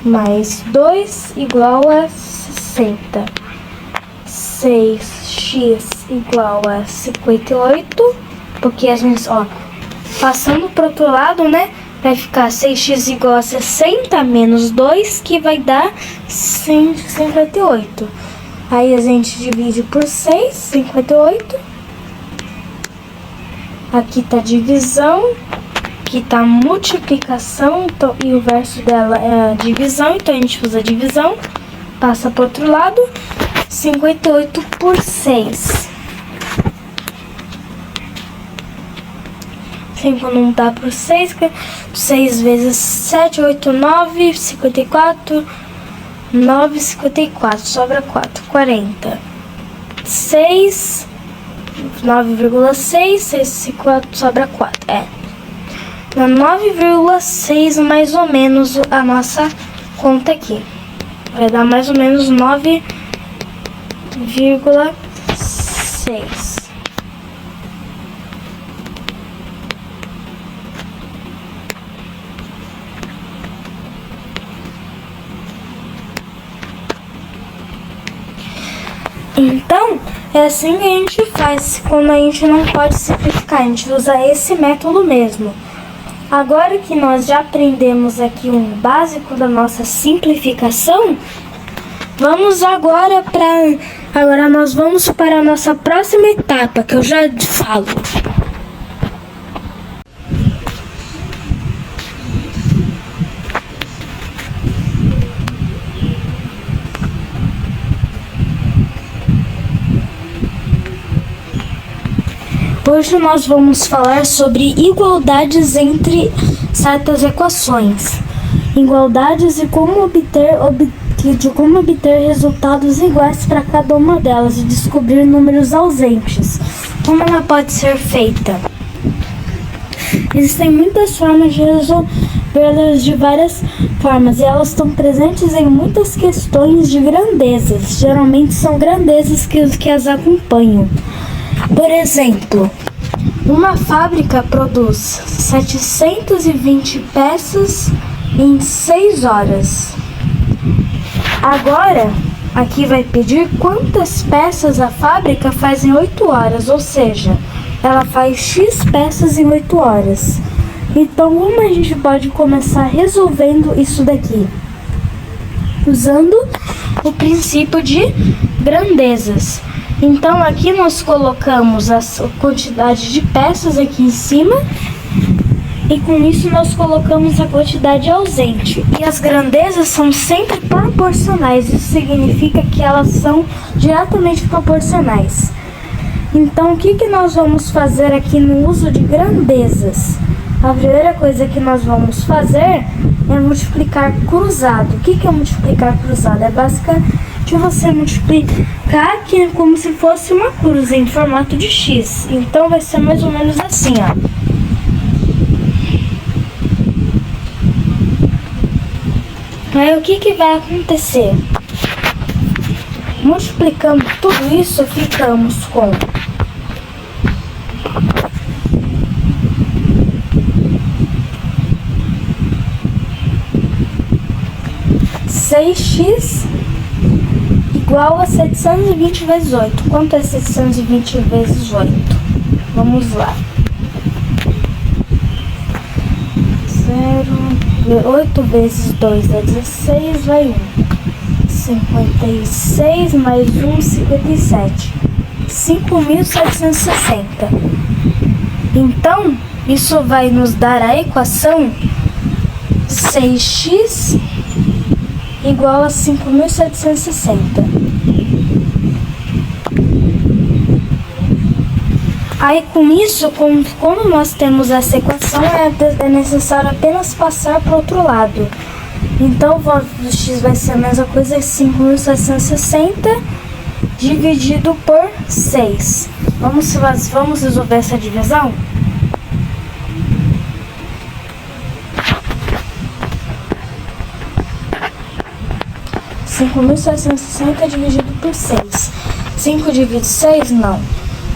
mais 2 igual a 60. 6x igual a 58. Porque a gente, ó, passando pro outro lado, né? Vai ficar 6x igual a 60 menos 2, que vai dar 58. Aí a gente divide por 6, 58. Aqui tá divisão, aqui tá multiplicação, então, e o verso dela é a divisão, então a gente usa a divisão, passa pro outro lado, 58 por 6. 5 não dá por 6, 6 vezes 7, 8, 9, 54, 9, 54, sobra 4, 40. 6... 9,6, 6,4, sobra 4. Dá 9,6 mais ou menos a nossa conta aqui. Vai dar mais ou menos 9,6. Então, é assim que a gente faz quando a gente não pode simplificar. A gente usa esse método mesmo. Agora que nós já aprendemos aqui um básico da nossa simplificação, vamos agora nós vamos para a nossa próxima etapa, que eu já falo. Hoje nós vamos falar sobre igualdades entre certas equações. igualdades e como obter resultados iguais para cada uma delas e descobrir números ausentes. Como ela pode ser feita? Existem muitas formas de resolvê-las de várias formas e elas estão presentes em muitas questões de grandezas. Geralmente são grandezas que as acompanham. Por exemplo, uma fábrica produz 720 peças em 6 horas. Agora, aqui vai pedir quantas peças a fábrica faz em 8 horas, ou seja, ela faz X peças em 8 horas. Então, como a gente pode começar resolvendo isso daqui? Usando o princípio de grandezas. Então, aqui nós colocamos a quantidade de peças aqui em cima e com isso nós colocamos a quantidade ausente. E as grandezas são sempre proporcionais, isso significa que elas são diretamente proporcionais. Então, o que nós vamos fazer aqui no uso de grandezas? A primeira coisa que nós vamos fazer é multiplicar cruzado. O que é multiplicar cruzado? É basicamente você multiplicar aqui como se fosse uma cruz em formato de X. Então, vai ser mais ou menos assim, ó. Aí, o que vai acontecer? Multiplicando tudo isso, ficamos com 6x igual a 720 vezes 8. Quanto é 720 vezes 8? Vamos lá. 8 vezes 2 é 16, vai 1. 56 mais 1, 57. 5.760. Então, isso vai nos dar a equação 6x igual a 5.760. Aí com isso, como nós temos essa equação, é necessário apenas passar para o outro lado. Então o x vai ser a mesma coisa, 5.760 dividido por 6. Vamos resolver essa divisão? — 5.760 dividido por 6. 5 dividido 6? Não.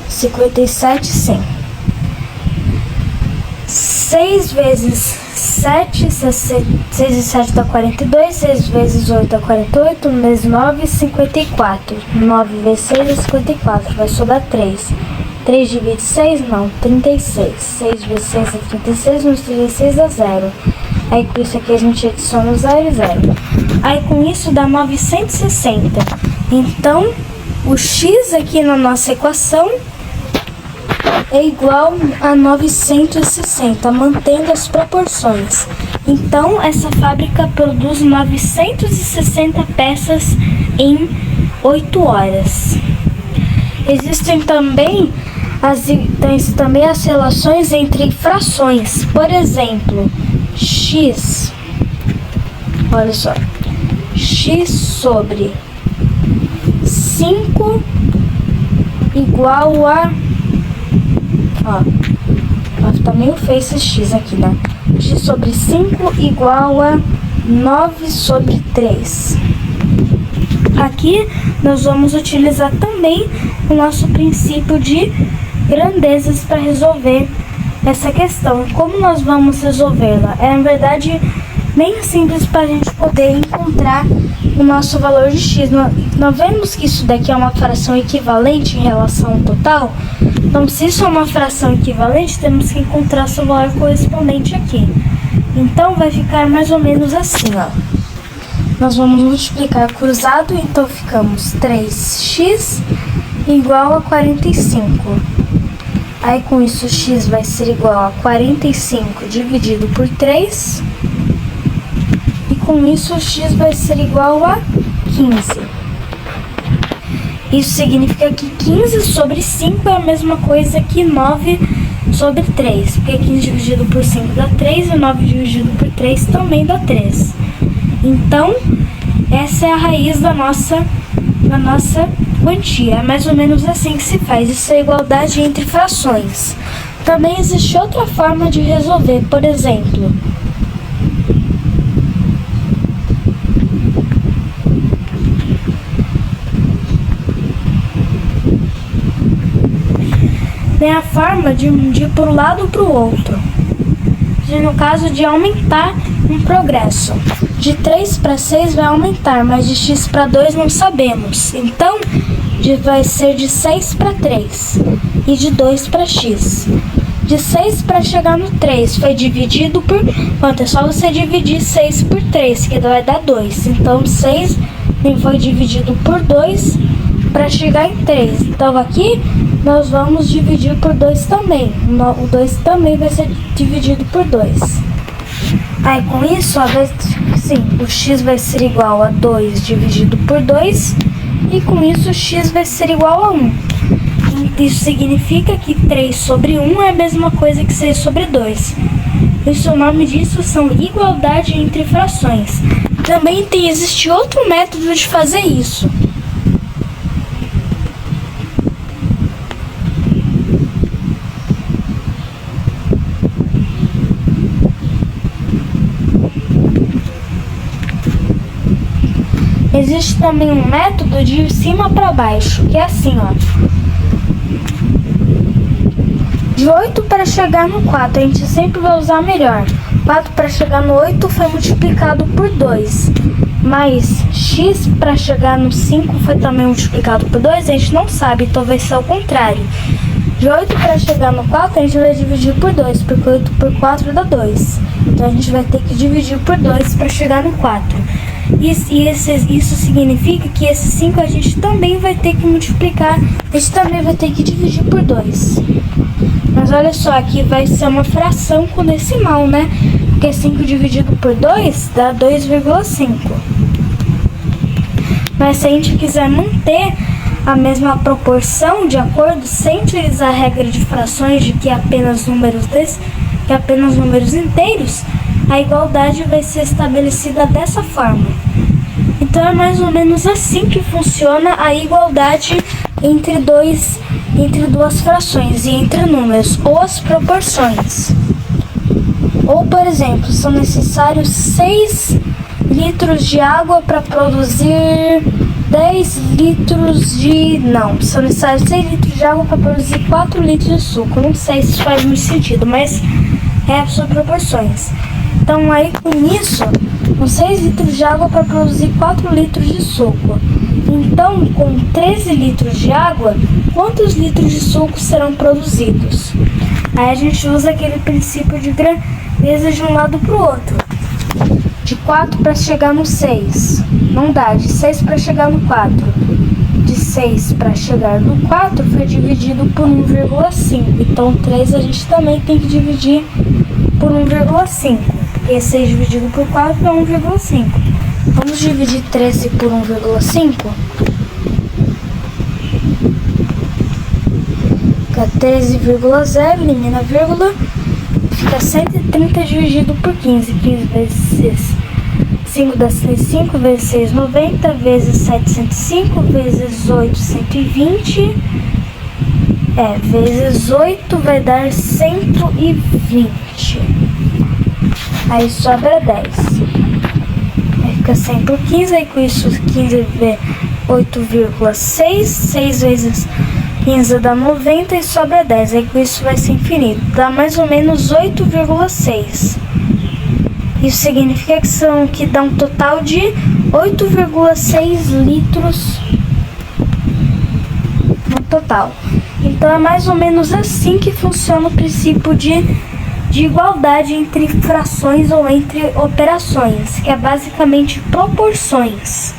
57, sim. 6 vezes 7, 6 e 7 dá 42, 6 vezes 8 dá 48, 1 vezes 9, 54. 9 vezes 6 é 54, vai sobrar 3. 3 dividido 6? Não, 36. 6 vezes 6 é 36, menos 36 dá 0. Aí com isso aqui a gente adiciona o 0 e 0. Aí com isso dá 960. Então, o x aqui na nossa equação é igual a 960, mantendo as proporções. Então, essa fábrica produz 960 peças em 8 horas. Existem também as relações entre frações. Por exemplo, x, olha só, x sobre 5 igual a... tá meio feio esse x aqui, né? X sobre 5 igual a 9 sobre 3. Aqui nós vamos utilizar também o nosso princípio de grandezas para resolver essa questão. Como nós vamos resolvê-la? É, na verdade, bem simples para a gente poder encontrar o nosso valor de x. Nós vemos que isso daqui é uma fração equivalente em relação ao total. Então, se isso é uma fração equivalente, temos que encontrar seu valor correspondente aqui. Então, vai ficar mais ou menos assim, ó. Nós vamos multiplicar cruzado, então ficamos 3x igual a 45. Aí, com isso, x vai ser igual a 45 dividido por 3. E com isso, x vai ser igual a 15. Isso significa que 15 sobre 5 é a mesma coisa que 9 sobre 3, porque 15 dividido por 5 dá 3 e 9 dividido por 3 também dá 3. Então, essa é a raiz da nossa quantia. É mais ou menos assim que se faz. Isso é igualdade entre frações. Também existe outra forma de resolver, por exemplo, tem a forma de ir para um lado ou para o outro. No caso de aumentar um progresso. De 3 para 6 vai aumentar, mas de x para 2 não sabemos. Então, vai ser de 6 para 3 e de 2 para x. De 6 para chegar no 3 foi dividido por quanto? É só você dividir 6 por 3, que vai dar 2. Então, 6 foi dividido por 2 para chegar em 3. Então, aqui nós vamos dividir por 2 também. O 2 também vai ser dividido por 2. Aí, com isso, o x vai ser igual a 2 dividido por 2. E com isso, o x vai ser igual a 1. Isso significa que 3 sobre 1 é a mesma coisa que 6 sobre 2. Isso, o nome disso são igualdade entre frações. Também existe outro método de fazer isso. Existe também um método de cima para baixo, que é assim, ó. De 8 para chegar no 4, a gente sempre vai usar melhor. 4 para chegar no 8 foi multiplicado por 2. Mas x para chegar no 5 foi também multiplicado por 2, a gente não sabe, então vai ser o contrário. De 8 para chegar no 4, a gente vai dividir por 2, porque 8 por 4 dá 2. Então a gente vai ter que dividir por 2 para chegar no 4. Isso significa que esse 5 a gente também vai ter que multiplicar, a gente também vai ter que dividir por 2. Mas olha só, aqui vai ser uma fração com decimal, né? Porque 5 dividido por 2 dá 2,5. Mas se a gente quiser manter a mesma proporção de acordo, sem utilizar a regra de frações de que é apenas números inteiros, a igualdade vai ser estabelecida dessa forma. Então é mais ou menos assim que funciona a igualdade entre duas frações e entre números, ou as proporções. Ou, por exemplo, são necessários 6 litros de água para produzir 10 litros de... Não, são necessários 6 litros de água para produzir 4 litros de suco. Não sei se isso faz muito sentido, mas é sobre proporções. Então, aí com isso, com 6 litros de água para produzir 4 litros de suco. Então, com 13 litros de água, quantos litros de suco serão produzidos? Aí a gente usa aquele princípio de grandeza de um lado para o outro. De 4 para chegar no 6. Não dá. De 6 para chegar no 4. De 6 para chegar no 4 foi dividido por 1,5. Então, 3 a gente também tem que dividir por 1,5. Porque 6 dividido por 4 é 1,5. Vamos dividir 13 por 1,5. Fica 13,0, elimina a vírgula. Fica 130 dividido por 15. 15 vezes 5 dá 5 vezes 6, 90. Vezes 7, 105. Vezes 8, 120. Vezes 8 vai dar 120. Aí sobra 10. Aí fica 100 por 15. Aí com isso 15 é 8,6. 6 vezes 15 dá 90 e sobra 10. Aí com isso vai ser infinito. Dá mais ou menos 8,6. Isso significa que dá um total de 8,6 litros no total. Então é mais ou menos assim que funciona o princípio de igualdade entre frações ou entre operações, que é basicamente proporções,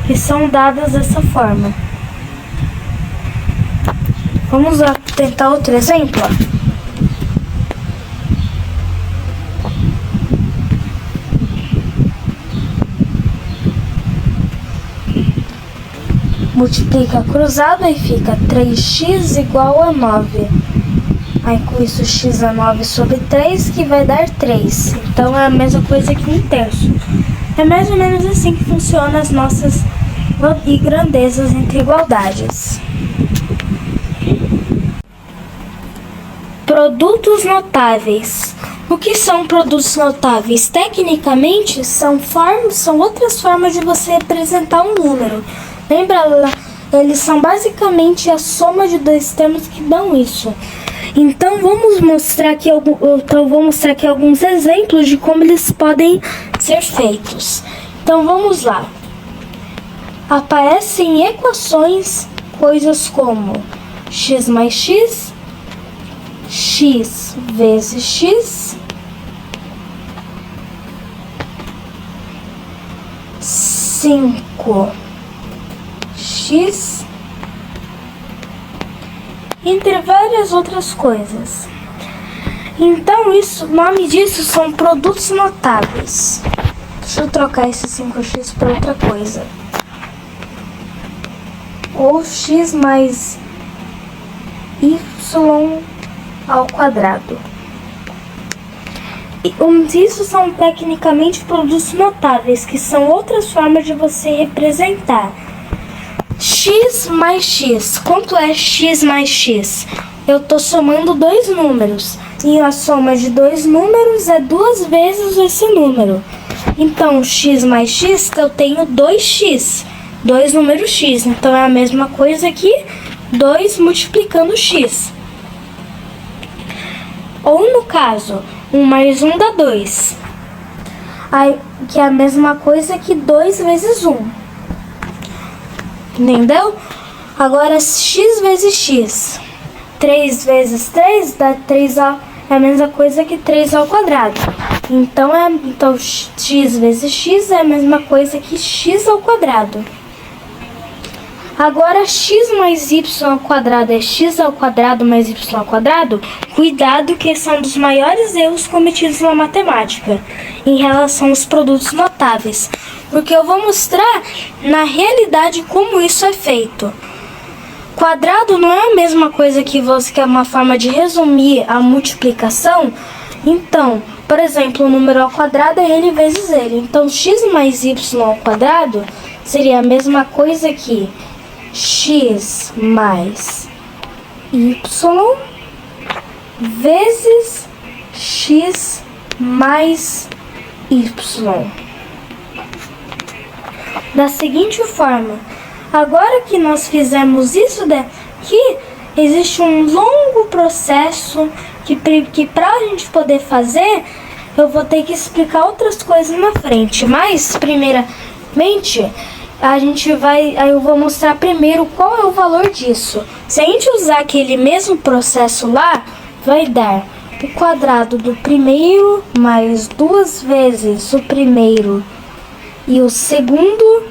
que são dadas dessa forma. Vamos lá tentar outro exemplo. Multiplica cruzado e fica 3x igual a 9. Aí com isso x é 9 sobre 3, que vai dar 3. Então é a mesma coisa que 1/3. É mais ou menos assim que funcionam as nossas grandezas entre igualdades. Produtos notáveis. O que são produtos notáveis? Tecnicamente, são outras formas de você representar um número. Lembra lá? Eles são basicamente a soma de dois termos que dão isso. Então vou mostrar aqui alguns exemplos de como eles podem ser feitos. Então vamos lá. Aparecem em equações coisas como x mais x, x vezes x, 5x, entre várias outras coisas. Então o nome disso são produtos notáveis. Deixa eu trocar esse 5x para outra coisa. Ou x mais y ao quadrado. Isso são tecnicamente produtos notáveis, que são outras formas de você representar. X mais x. Quanto é x mais x? Eu estou somando dois números. E a soma de dois números é 2 vezes esse número. Então, x mais x, eu tenho 2x. Dois números x. Então, é a mesma coisa que 2 multiplicando x. Ou, no caso, 1 mais 1 dá 2. Aí, que é a mesma coisa que 2 vezes 1. Entendeu? Agora, x vezes x. 3 vezes 3 dá 3 é a mesma coisa que 3 ao quadrado. Então, x vezes x é a mesma coisa que x ao quadrado. Agora, x mais y ao quadrado é x ao quadrado mais y ao quadrado. Cuidado, que esse é um dos maiores erros cometidos na matemática em relação aos produtos notáveis. Porque eu vou mostrar, na realidade, como isso é feito. Quadrado não é a mesma coisa que é uma forma de resumir a multiplicação. Então, por exemplo, o número ao quadrado é ele vezes ele. Então, x mais y ao quadrado seria a mesma coisa que x mais y vezes x mais y. Da seguinte forma, agora que nós fizemos isso daqui, existe um longo processo que para a gente poder fazer, eu vou ter que explicar outras coisas na frente. Mas, primeiramente, eu vou mostrar primeiro qual é o valor disso. Se a gente usar aquele mesmo processo lá, vai dar o quadrado do primeiro mais 2 vezes o primeiro e o segundo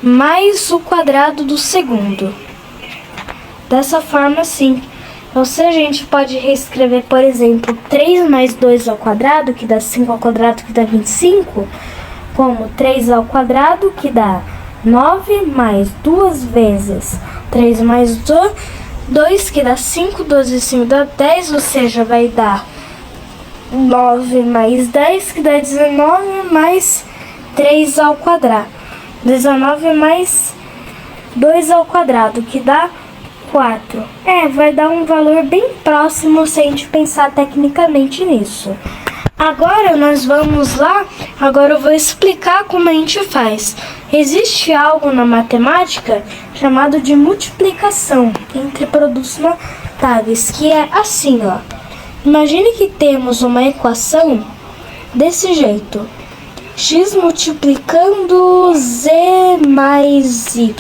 mais o quadrado do segundo. Dessa forma, assim. Ou seja, a gente pode reescrever, por exemplo, 3 mais 2 ao quadrado, que dá 5 ao quadrado, que dá 25, como 3 ao quadrado, que dá 9, mais 2 vezes 3 mais 2, que dá 5, 12 e 5 dá 10, ou seja, vai dar 9 mais 10, que dá 19, mais 3 ao quadrado. 19 mais 2 ao quadrado, que dá 4. Vai dar um valor bem próximo se a gente pensar tecnicamente nisso. Agora nós vamos lá, agora eu vou explicar como a gente faz. Existe algo na matemática chamado de multiplicação entre produtos notáveis, que é assim, ó. Imagine que temos uma equação desse jeito. X multiplicando z mais y.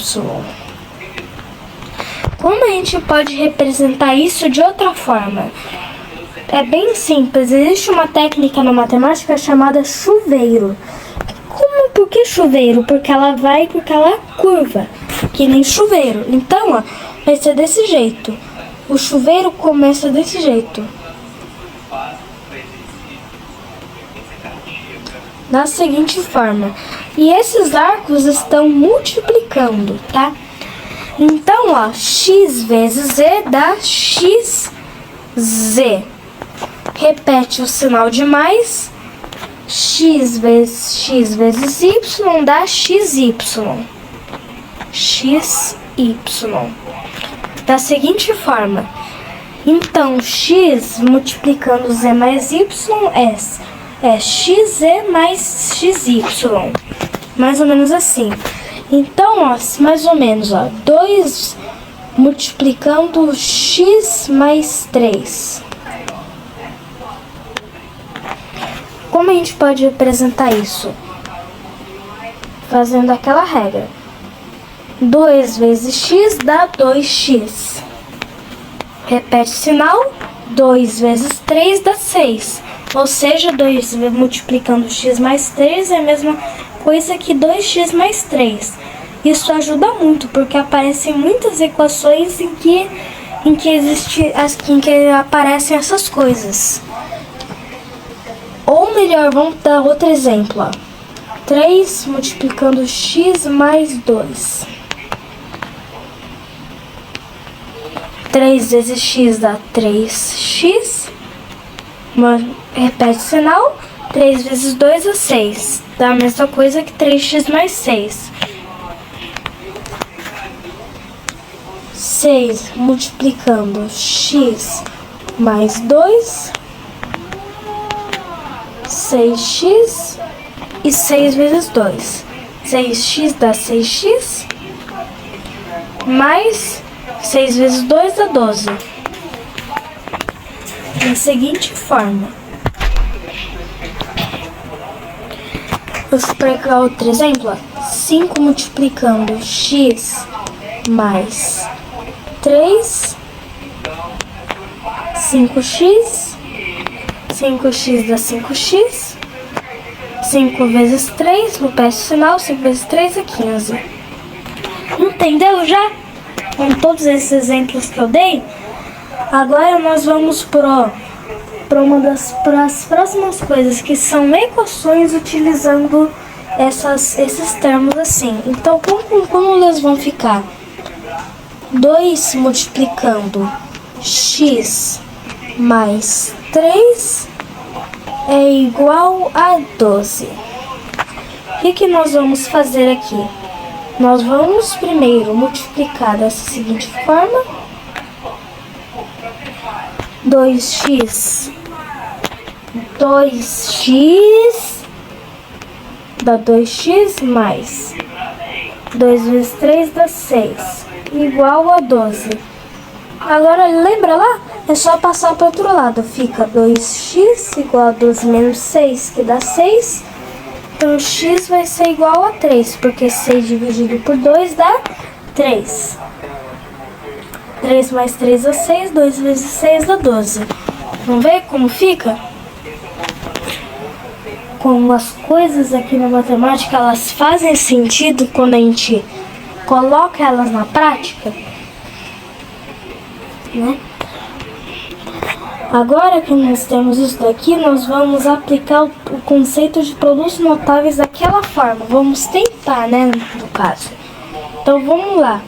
Como a gente pode representar isso de outra forma? É bem simples. Existe uma técnica na matemática chamada chuveiro. Por que chuveiro? Porque ela curva, que nem chuveiro. Então, ó, vai ser desse jeito. O chuveiro começa desse jeito. Da seguinte forma. E esses arcos estão multiplicando, tá? Então, ó, x vezes z dá x Z. Repete o sinal de mais. X vezes Y dá XY. XY. Da seguinte forma. Então, X multiplicando Z mais Y é XZ mais XY. Mais ou menos assim. Então, ó, mais ou menos, ó, 2 multiplicando X mais 3. Como a gente pode representar isso? Fazendo aquela regra. 2 vezes X dá 2X. Repete o sinal. 2 vezes 3 dá 6. Ou seja, 2 multiplicando X mais 3 é a mesma coisa que 2X mais 3. Isso ajuda muito, porque aparecem muitas equações em que aparecem essas coisas. Ou melhor, vamos dar outro exemplo. Ó. 3 multiplicando X mais 2. 3 vezes X dá 3X. Repete o sinal. 3 vezes 2 é 6. Dá a mesma coisa que 3X mais 6. 6 multiplicando X mais 2. 6x e 6 vezes 2. 6x dá 6x, mais 6 vezes 2 dá 12. Da seguinte forma. Vou explicar outro exemplo. 5 multiplicando x mais 3, 5x. 5x dá 5x. 5 vezes 3, repete o sinal, 5 vezes 3 é 15. Entendeu já? Com todos esses exemplos que eu dei, agora nós vamos para as próximas coisas, que são equações utilizando esses termos assim. Então, como elas vão ficar? 2 multiplicando x mais 3 é igual a 12. O que nós vamos fazer aqui? Nós vamos primeiro multiplicar dessa seguinte forma. 2x dá 2x mais 2 vezes 3 dá 6, igual a 12. Agora, lembra lá? É só passar para o outro lado. Fica 2x igual a 12 menos 6, que dá 6. Então, x vai ser igual a 3, porque 6 dividido por 2 dá 3. 3 mais 3 dá 6, 2 vezes 6 dá 12. Vamos ver como fica? Como as coisas aqui na matemática, elas fazem sentido quando a gente coloca elas na prática, né? Agora que nós temos isso daqui, nós vamos aplicar o conceito de produtos notáveis daquela forma. Vamos tentar, né, no caso. Então, vamos lá.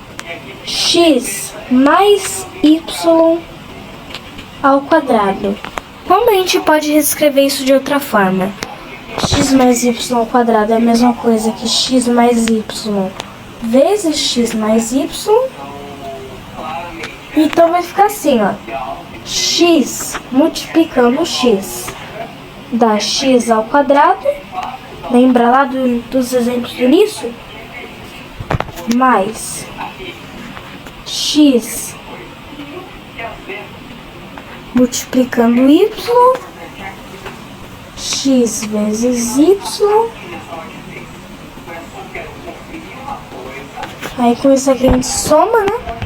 X mais Y ao quadrado. Como a gente pode reescrever isso de outra forma? X mais Y ao quadrado é a mesma coisa que X mais Y vezes X mais Y. Então, vai ficar assim, ó. X multiplicando X dá X ao quadrado. Lembra lá dos exemplos do início? Mais X multiplicando Y. X vezes Y. Aí com isso aqui a gente soma, né?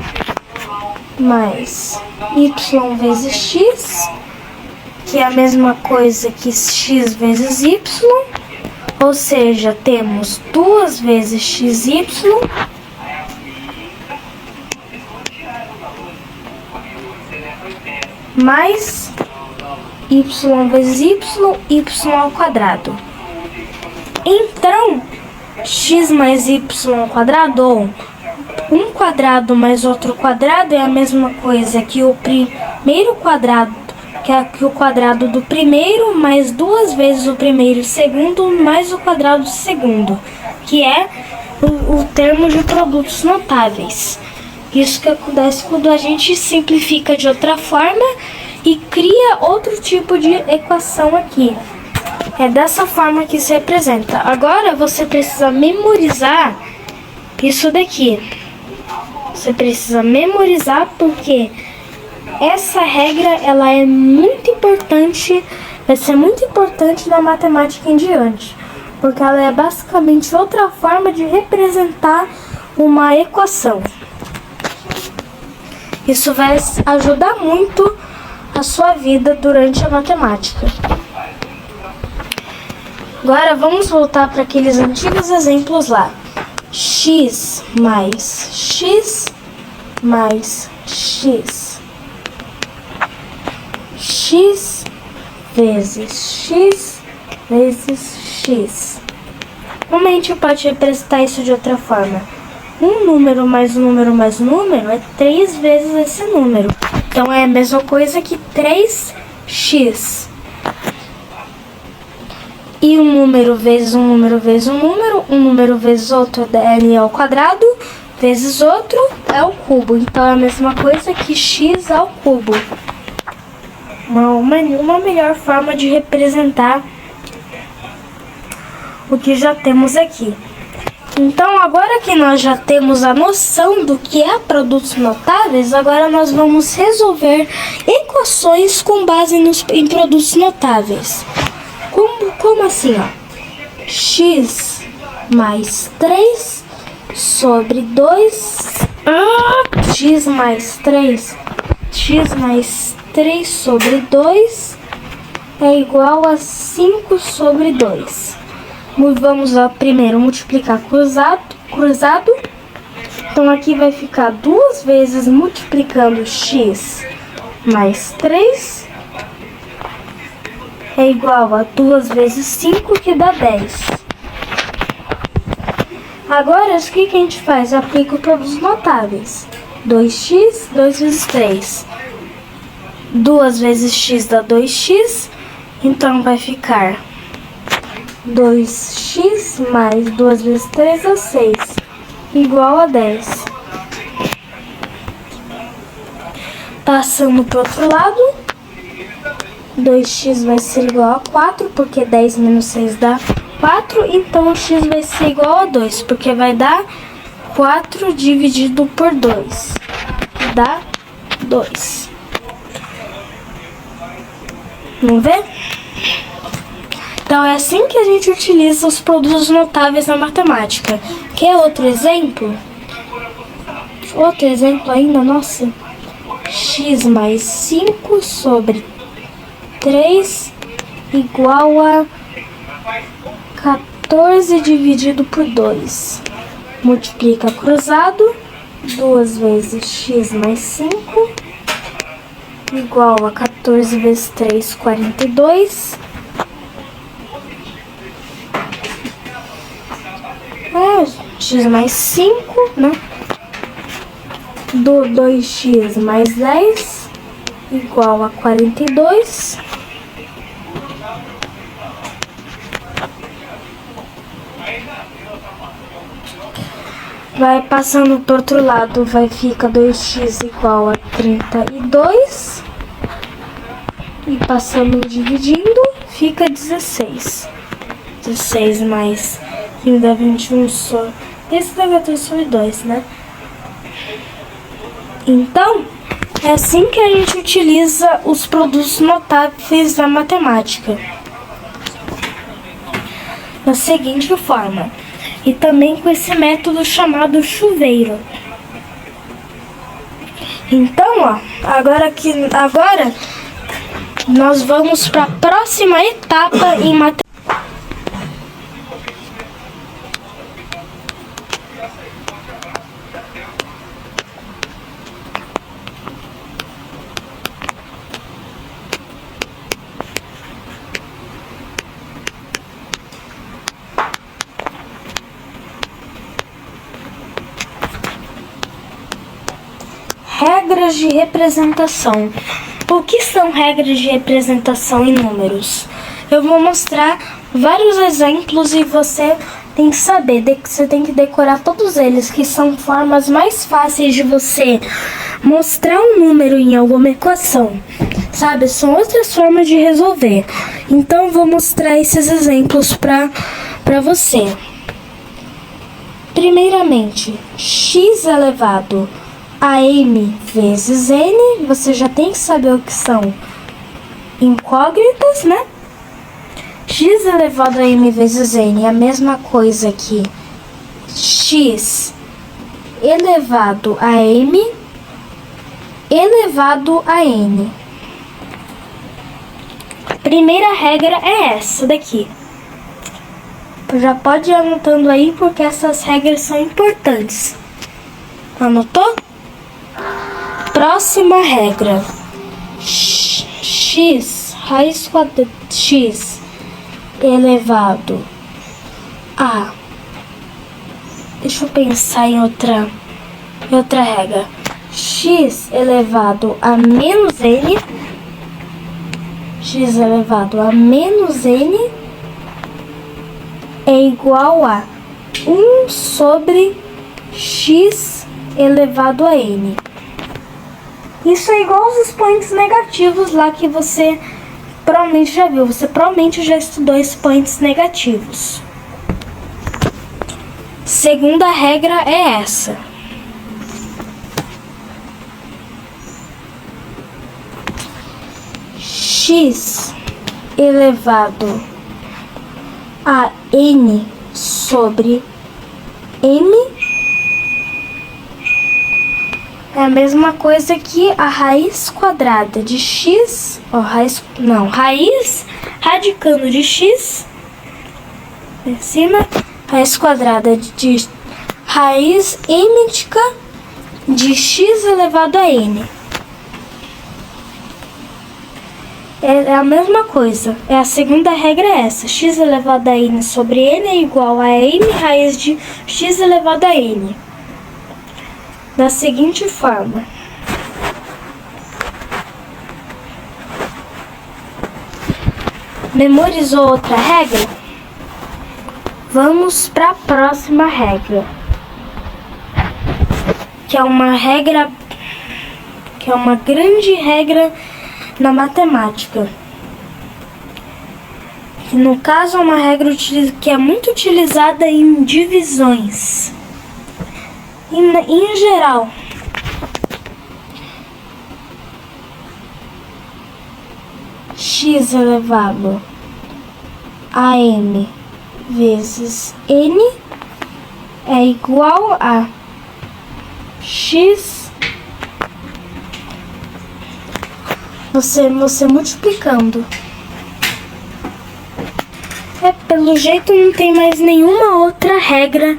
Mais Y vezes X, que é a mesma coisa que X vezes Y. Ou seja, temos 2 vezes XY mais Y vezes Y ao quadrado. Então, X mais Y ao quadrado, ou um quadrado mais outro quadrado é a mesma coisa que o primeiro quadrado, que o quadrado do primeiro mais duas vezes o primeiro segundo mais o quadrado do segundo, que é o termo de produtos notáveis. Isso que acontece quando a gente simplifica de outra forma e cria outro tipo de equação aqui. É dessa forma que se representa. Agora você precisa memorizar isso daqui. Você precisa memorizar porque essa regra ela é muito importante, vai ser muito importante na matemática em diante, porque ela é basicamente outra forma de representar uma equação. Isso vai ajudar muito a sua vida durante a matemática. Agora vamos voltar para aqueles antigos exemplos lá. X mais x mais x. X vezes x vezes x. Como a gente pode representar isso de outra forma? Um número mais um número mais um número é 3 vezes esse número. Então é a mesma coisa que 3x. E um número vezes um número vezes um número vezes outro é n ao quadrado, vezes outro é o cubo. Então é a mesma coisa que x ao cubo. Uma melhor forma de representar o que já temos aqui. Então, agora que nós já temos a noção do que é produtos notáveis, agora nós vamos resolver equações com base em produtos notáveis. Como assim, ó? X mais 3 sobre 2. X mais 3 sobre 2 é igual a 5 sobre 2. Vamos lá primeiro multiplicar cruzado. Então aqui vai ficar 2 vezes multiplicando x mais 3 é igual a 2 vezes 5, que dá 10. Agora, o que a gente faz? Aplica os produtos notáveis. 2x, 2 vezes 3. 2 vezes x dá 2x, então vai ficar 2x mais 2 vezes 3 dá 6, igual a 10. Passando para o outro lado, 2x vai ser igual a 4, porque 10 menos 6 dá 4, então x vai ser igual a 2, porque vai dar 4 dividido por 2, que dá 2. Vamos ver? Então é assim que a gente utiliza os produtos notáveis na matemática. Quer outro exemplo? Outro exemplo ainda, nossa. X mais 5 sobre 3 igual a 14 dividido por 2. Multiplica cruzado. 2 vezes x mais 5 igual a 14 vezes 3, 42. X mais 5, né? 2x mais 10 igual a 42. Vai passando para o outro lado, vai ficar 2x igual a 32. E passando dividindo, fica 16. 16 mais 15 dá 21 sobre... Esse dá 14 sobre 2, né? Então, é assim que a gente utiliza os produtos notáveis da matemática. Da seguinte forma. E também com esse método chamado chuveiro. Então, ó, agora nós vamos para a próxima etapa em matemática. regras de representação. O que são regras de representação em números? Eu vou mostrar vários exemplos e você tem que saber, você tem que decorar todos eles, que são formas mais fáceis de você mostrar um número em alguma equação. Sabe, são outras formas de resolver. Então eu vou mostrar esses exemplos para você. Primeiramente, x elevado a m vezes n, você já tem que saber o que são incógnitas, né? X elevado a m vezes n é a mesma coisa que x elevado a m elevado a n. Primeira regra é essa daqui. Já pode ir anotando aí porque essas regras são importantes. Anotou? Próxima regra. X raiz quadrada x elevado a... Deixa eu pensar em outra regra. X elevado a menos n. X elevado a menos n é igual a 1 sobre x elevado a n. Isso é igual aos expoentes negativos lá que você provavelmente já viu. Você provavelmente já estudou expoentes negativos. Segunda regra é essa. X elevado a n sobre m é a mesma coisa que a raiz quadrada de x, raiz radicando de x em cima, raiz quadrada de raiz emítica de x elevado a n. É a mesma coisa. A segunda regra é essa. X elevado a n sobre n é igual a m raiz de x elevado a n. Da seguinte forma. Memorizou outra regra? Vamos para a próxima regra. Que é uma grande regra na matemática. No caso, é uma regra que é muito utilizada em divisões. Em geral, x elevado a m vezes n é igual a x. Você multiplicando. Pelo jeito não tem mais nenhuma outra regra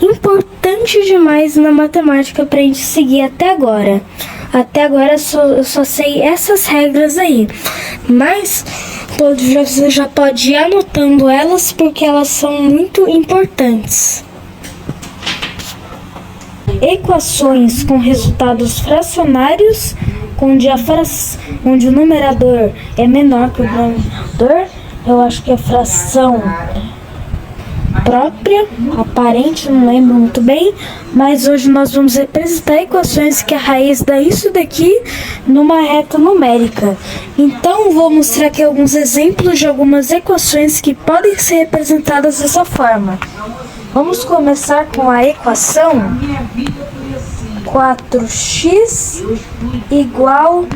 importante demais na matemática pra gente seguir até agora. Até agora eu só sei essas regras aí. Mas você já pode ir anotando elas porque elas são muito importantes. Equações com resultados fracionários, onde o numerador é menor que o denominador. Eu acho que é fração própria, aparente, não lembro muito bem, mas hoje nós vamos representar equações que a raiz dá isso daqui numa reta numérica. Então vou mostrar aqui alguns exemplos de algumas equações que podem ser representadas dessa forma. Vamos começar com a equação 4x igual...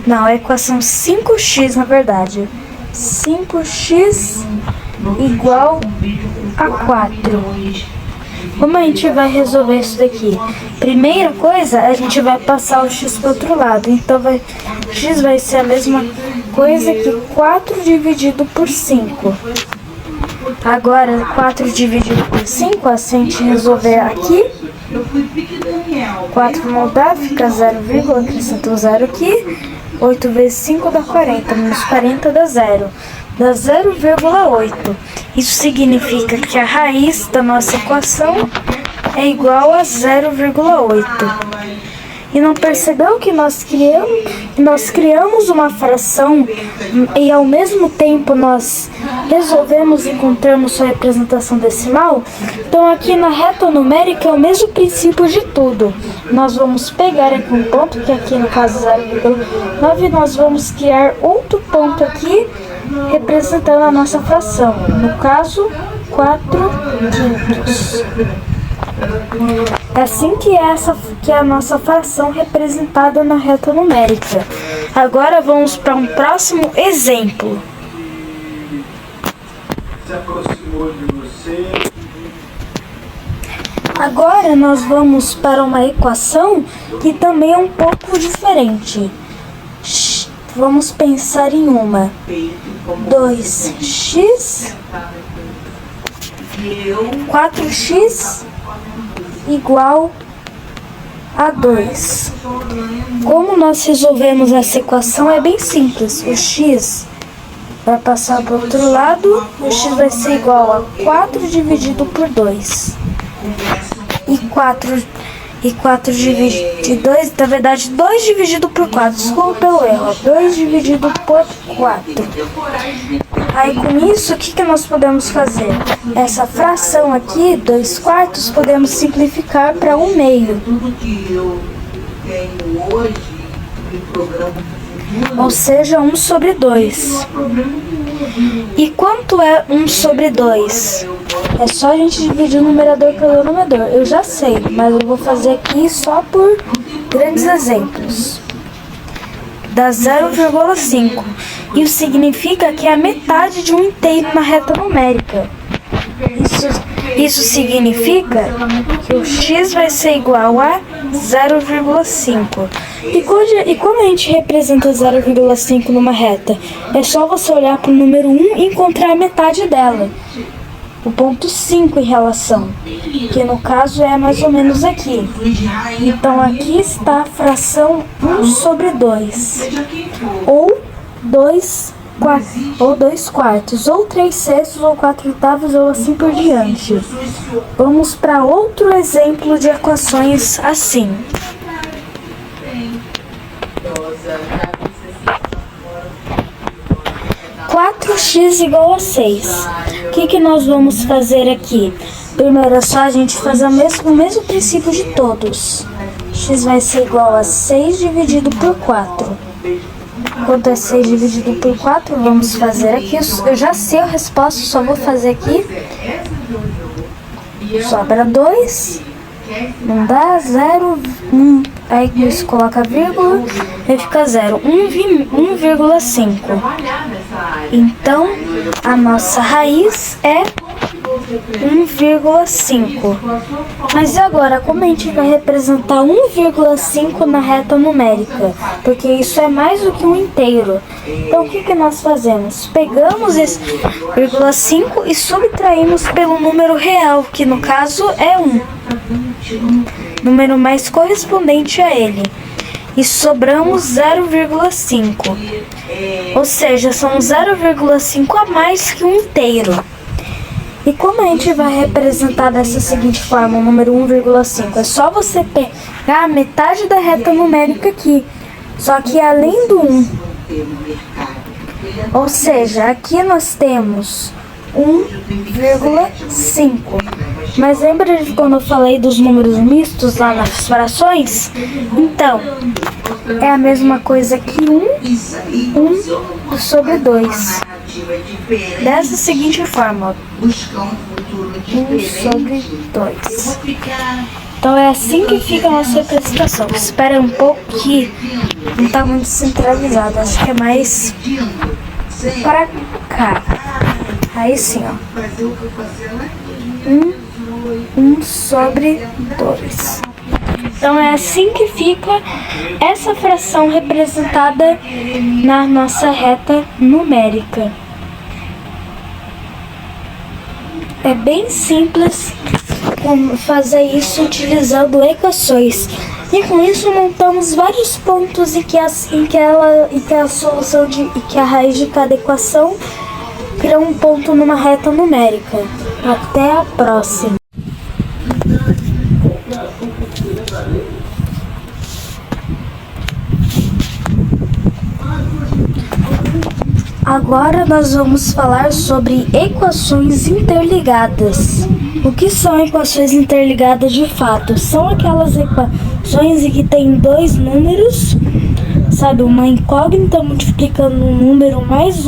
Não, a equação 5x na verdade. 5x igual a 4. Como a gente vai resolver isso daqui? Primeira coisa, a gente vai passar o x para o outro lado. Então x vai ser a mesma coisa que 4 dividido por 5. Agora 4 dividido por 5, se a gente resolver aqui, 4 não dá, fica 0, acrescenta um 0 aqui. 8 vezes 5 dá 40, menos 40 dá 0. Dá 0,8. Isso significa que a raiz da nossa equação é igual a 0,8. e não percebeu que nós criamos uma fração e ao mesmo tempo nós resolvemos e encontramos sua representação decimal? Então aqui na reta numérica é o mesmo princípio de tudo. Nós vamos pegar aqui um ponto, que aqui no caso 0,9, nós vamos criar outro ponto aqui representando a nossa fração, no caso 4/5. É assim que é a nossa fração representada na reta numérica. Agora vamos para um próximo exemplo. Se aproximou de você. Agora nós vamos para uma equação que também é um pouco diferente. Vamos pensar em uma. 2x 4x igual a 2. Como nós resolvemos essa equação é bem simples. O x vai passar para o outro lado, o x vai ser igual a 4 dividido por 2. E 4 dividido 2, na verdade 2 dividido por 4, desculpa pelo erro, 2 dividido por 4. Aí com isso, o que nós podemos fazer? Essa fração aqui, 2/4, podemos simplificar para 1/2. Ou seja, 1/2. E quanto é 1/2? É só a gente dividir o numerador pelo denominador. Eu já sei, mas eu vou fazer aqui só por grandes exemplos. Dá 0,5. Isso significa que é a metade de um inteiro na reta numérica. Isso significa que o x vai ser igual a 0,5. E como a gente representa 0,5 numa reta? É só você olhar para o número 1 e encontrar a metade dela. O ponto 5 em relação, que no caso é mais ou menos aqui. Então aqui está a fração 1/2, ou 2/4, ou 3/6, ou 4/8, ou assim por diante. Vamos para outro exemplo de equações assim. 4x igual a 6. O que nós vamos fazer aqui? Primeiro é só a gente fazer o mesmo princípio de todos. X vai ser igual a 6 dividido por 4. Quanto é 6 dividido por 4? Vamos fazer aqui. Eu já sei a resposta, só vou fazer aqui. Sobra 2. Não dá 0, 1. Aí isso coloca vírgula e fica 0. 1,5. Então, a nossa raiz é 1,5. Mas e agora, como a gente vai representar 1,5 na reta numérica? Porque isso é mais do que um inteiro. Então, o que nós fazemos? Pegamos esse 1,5 e subtraímos pelo número real, que no caso é 1. Número mais correspondente a ele. E sobramos 0,5. Ou seja, são 0,5 a mais que um inteiro. E como a gente vai representar dessa seguinte forma o número 1,5? É só você pegar a metade da reta numérica aqui, só que além do 1. Ou seja, aqui nós temos 1,5. Mas lembra de quando eu falei dos números mistos lá nas frações? Então, é a mesma coisa que 1/2. Dessa seguinte forma, 1/2. Então é assim que fica a nossa representação. Espera um pouco que não está muito centralizado. Acho que é mais para cá. Aí sim, ó. 1/2. Então é assim que fica essa fração representada na nossa reta numérica. É bem simples fazer isso utilizando equações. E com isso montamos vários pontos em que a solução e que a raiz de cada equação cria um ponto numa reta numérica. Até a próxima. Agora nós vamos falar sobre equações interligadas. O que são equações interligadas de fato? São aquelas equações em que tem dois números, sabe, uma incógnita multiplicando um número mais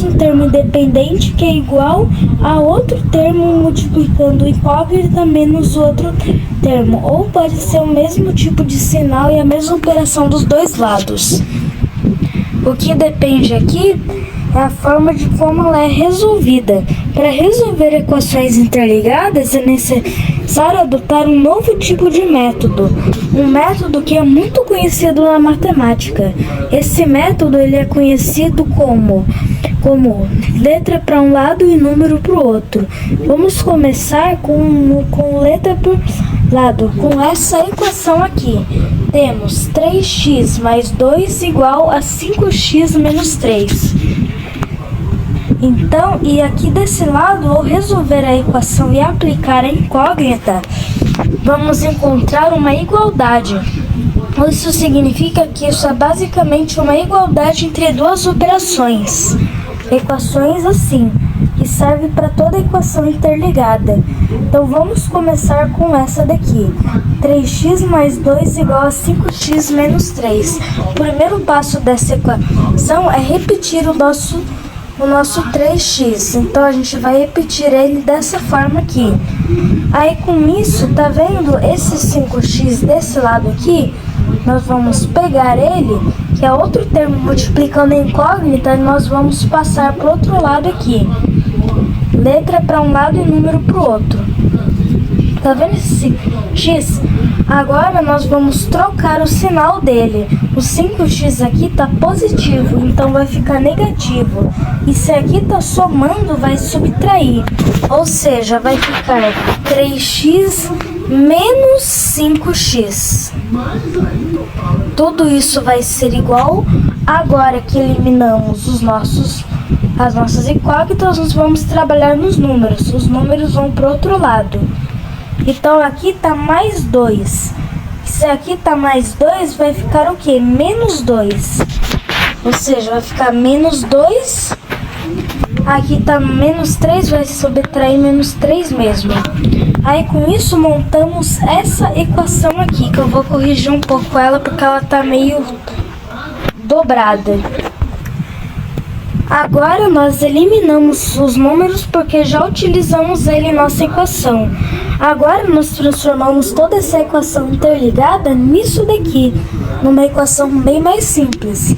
um termo independente que é igual a outro termo multiplicando incógnita menos outro termo. Ou pode ser o mesmo tipo de sinal e a mesma operação dos dois lados. O que depende aqui é a forma de como ela é resolvida. Para resolver equações interligadas é necessário adotar um novo tipo de método, um método que é muito conhecido na matemática. Esse método ele é conhecido como letra para um lado e número para o outro. Vamos começar com letra por lado, com essa equação aqui. Temos 3x mais 2 igual a 5x menos 3. Então, e aqui desse lado, ao resolver a equação e aplicar a incógnita, vamos encontrar uma igualdade. Isso significa que isso é basicamente uma igualdade entre duas operações. Equações assim, que serve para toda equação interligada. Então vamos começar com essa daqui. 3x mais 2 igual a 5x menos 3. O primeiro passo dessa equação é repetir o nosso 3x, então a gente vai repetir ele dessa forma aqui. Aí com isso, tá vendo esse 5x desse lado aqui? Nós vamos pegar ele, que é outro termo multiplicando a incógnita, e nós vamos passar para o outro lado aqui. Letra para um lado e número para o outro. Tá vendo esse x? Agora nós vamos trocar o sinal dele. O 5x aqui tá positivo, então vai ficar negativo. E se aqui tá somando, vai subtrair. Ou seja, vai ficar 3x menos 5x. Tudo isso vai ser igual. Agora que eliminamos as nossas incógnitas, nós vamos trabalhar nos números. Os números vão para o outro lado. Então aqui tá mais 2. Se aqui tá mais 2, vai ficar o quê? Menos 2. Ou seja, vai ficar menos 2. Aqui tá menos 3, vai subtrair menos 3 mesmo. Aí com isso montamos essa equação aqui, que eu vou corrigir um pouco ela porque ela tá meio dobrada. Agora nós eliminamos os números porque já utilizamos ele em nossa equação. Agora nós transformamos toda essa equação interligada nisso daqui, numa equação bem mais simples.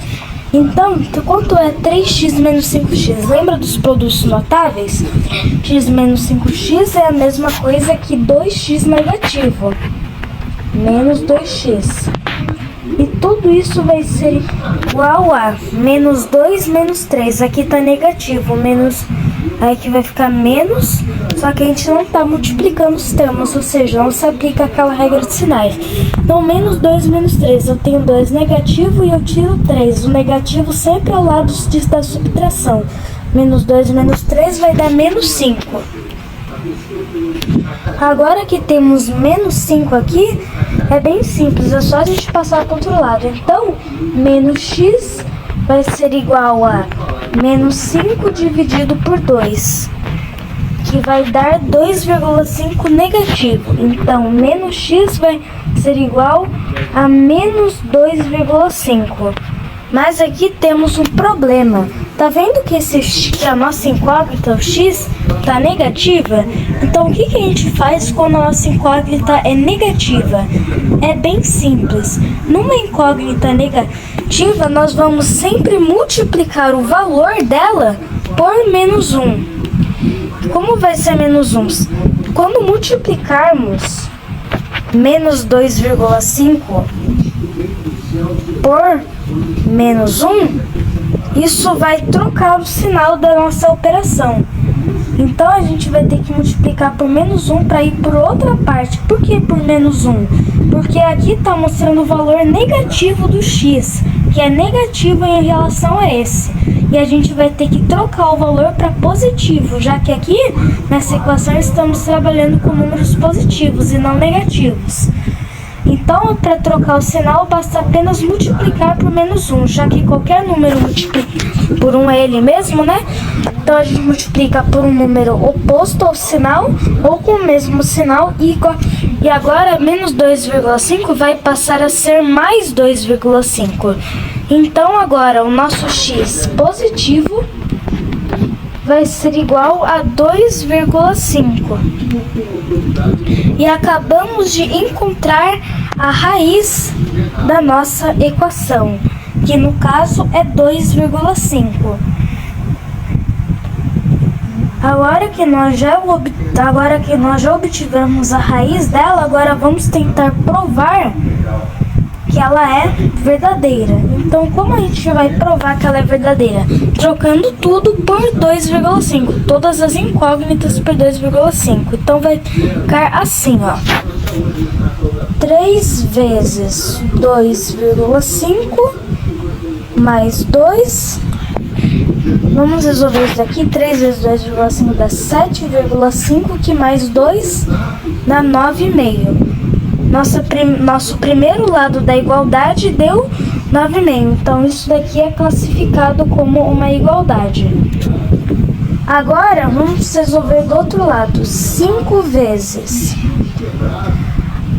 Então, quanto é 3x menos 5x? Lembra dos produtos notáveis? X menos 5x é a mesma coisa que 2x negativo, menos 2x. E tudo isso vai ser igual a menos 2 menos 3. Aqui tá negativo, menos... Aí que vai ficar menos, só que a gente não tá multiplicando os termos, ou seja, não se aplica aquela regra de sinais. Então, menos 2 menos 3. Eu tenho 2 negativo e eu tiro 3. O negativo sempre ao lado da subtração. Menos 2 menos 3 vai dar menos 5. Agora que temos menos 5 aqui, é bem simples, é só a gente passar para o outro lado. Então, menos x vai ser igual a menos 5 dividido por 2, que vai dar 2,5 negativo. Então, menos x vai ser igual a menos 2,5. Mas aqui temos um problema. Tá vendo que a nossa incógnita, o x, tá negativa? Então, o que a gente faz quando a nossa incógnita é negativa? É bem simples. Numa incógnita negativa, nós vamos sempre multiplicar o valor dela por menos 1. Como vai ser menos 1? Quando multiplicarmos menos 2,5 por menos 1, isso vai trocar o sinal da nossa operação. Então a gente vai ter que multiplicar por menos 1 para ir por outra parte. Por que por menos 1? Porque aqui está mostrando o valor negativo do x, que é negativo em relação a esse. E a gente vai ter que trocar o valor para positivo, já que aqui nessa equação estamos trabalhando com números positivos e não negativos. Então, para trocar o sinal, basta apenas multiplicar por -1, já que qualquer número multiplica por 1 é ele mesmo, né? Então, a gente multiplica por um número oposto ao sinal, ou com o mesmo sinal, e agora, menos 2,5 vai passar a ser mais 2,5. Então, agora, o nosso x positivo vai ser igual a 2,5. E acabamos de encontrar a raiz da nossa equação, que no caso é 2,5. Agora que nós já obtivemos a raiz dela, agora vamos tentar provar que ela é verdadeira. Então, como a gente vai provar que ela é verdadeira? Trocando tudo por 2,5. Todas as incógnitas por 2,5. Então, vai ficar assim, ó. 3 vezes 2,5 mais 2. Vamos resolver isso daqui. 3 vezes 2,5 dá 7,5, que mais 2 dá 9,5. Nosso primeiro lado da igualdade deu 9,5. Então, isso daqui é classificado como uma igualdade. Agora, vamos resolver do outro lado. 5 vezes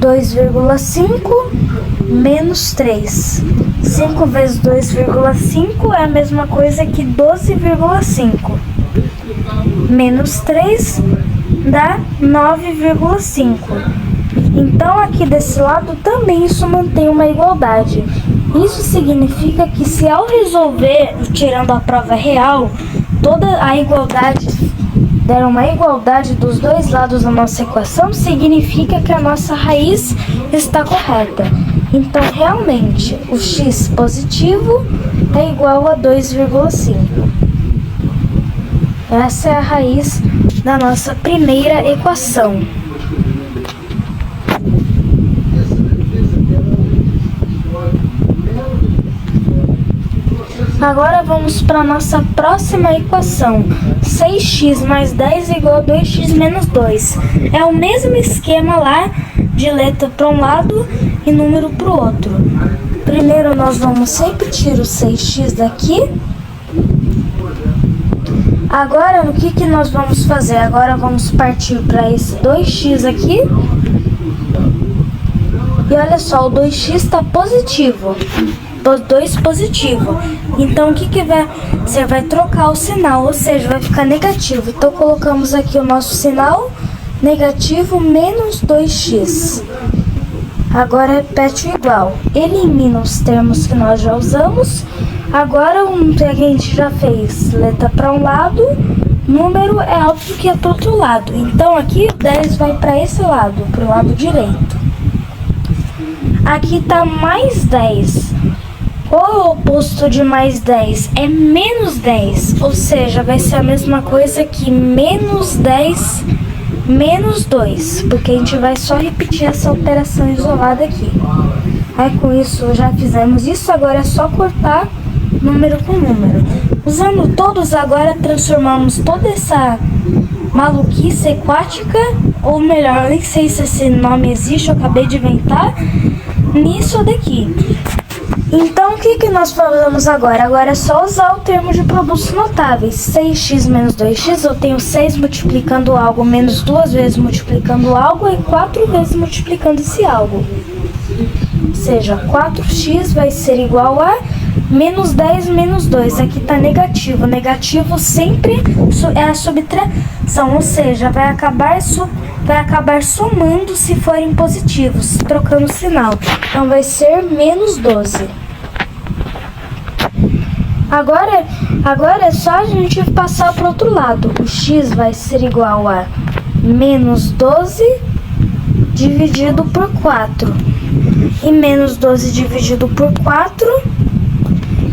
2,5 menos 3. 5 vezes 2,5 é a mesma coisa que 12,5. Menos 3 dá 9,5. Então, aqui desse lado também isso mantém uma igualdade. Isso significa que se ao resolver, tirando a prova real, toda a igualdade der uma igualdade dos dois lados da nossa equação, significa que a nossa raiz está correta. Então, realmente, o x positivo é igual a 2,5. Essa é a raiz da nossa primeira equação. Agora vamos para a nossa próxima equação. 6x mais 10 é igual a 2x menos 2. É o mesmo esquema lá de letra para um lado e número para o outro. Primeiro nós vamos repetir o 6x daqui. Agora, o que nós vamos fazer? Agora vamos partir para esse 2x aqui. E olha só, o 2x está positivo. 2 positivo. Então, o que vai? Você vai trocar o sinal, ou seja, vai ficar negativo. Então, colocamos aqui o nosso sinal, negativo menos 2x. Agora, repete o igual. Elimina os termos que nós já usamos. Agora, o que a gente já fez, letra para um lado, número é óbvio que é para o outro lado. Então, aqui o 10 vai para esse lado, para o lado direito. Aqui está mais 10. O oposto de mais 10 é menos 10, ou seja, vai ser a mesma coisa que menos 10 menos 2, porque a gente vai só repetir essa operação isolada aqui. Aí com isso já fizemos isso, agora é só cortar número com número. Usando todos, agora transformamos toda essa maluquice aquática, ou melhor, eu nem sei se esse nome existe, eu acabei de inventar, nisso daqui. Então, o que nós falamos agora? Agora é só usar o termo de produtos notáveis. 6x menos 2x, eu tenho 6 multiplicando algo, menos 2 vezes multiplicando algo, e 4 vezes multiplicando esse algo. Ou seja, 4x vai ser igual a menos 10 menos 2. Aqui está negativo. Negativo sempre é a subtração, ou seja, vai acabar somando se forem positivos, trocando o sinal. Então, vai ser menos 12. Agora é só a gente passar para o outro lado. O x vai ser igual a menos 12 dividido por 4. E menos 12 dividido por 4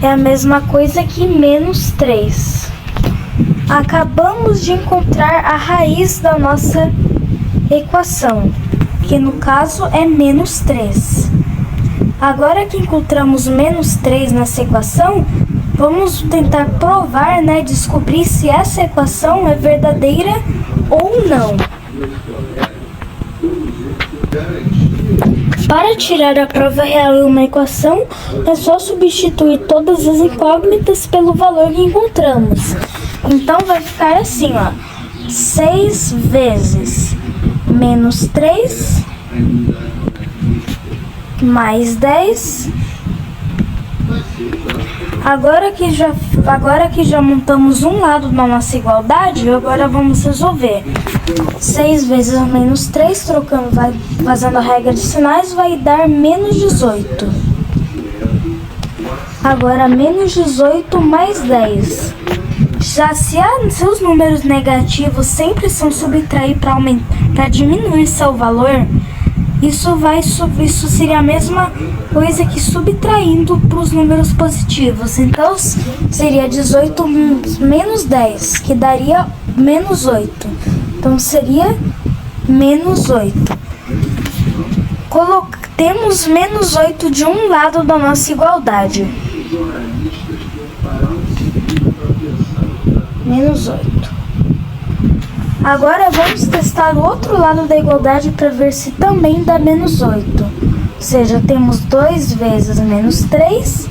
é a mesma coisa que menos 3. Acabamos de encontrar a raiz da nossa equação, que no caso é menos 3. Agora que encontramos menos 3 nessa equação, vamos tentar provar, descobrir se essa equação é verdadeira ou não. Para tirar a prova real em uma equação, é só substituir todas as incógnitas pelo valor que encontramos. Então vai ficar assim, ó. 6 vezes menos 3 mais 10. Agora que já montamos um lado da nossa igualdade, agora vamos resolver. 6 vezes menos 3, trocando, fazendo a regra de sinais, vai dar menos 18. Agora menos 18 mais 10. Já se os números negativos sempre são subtrair para diminuir seu valor, isso seria a mesma coisa que subtraindo para os números positivos. Então seria 18 menos 10, que daria menos 8. Então seria menos 8. Temos menos 8 de um lado da nossa igualdade. Menos 8. Agora vamos testar o outro lado da igualdade para ver se também dá menos 8. Ou seja, temos 2 vezes menos 3,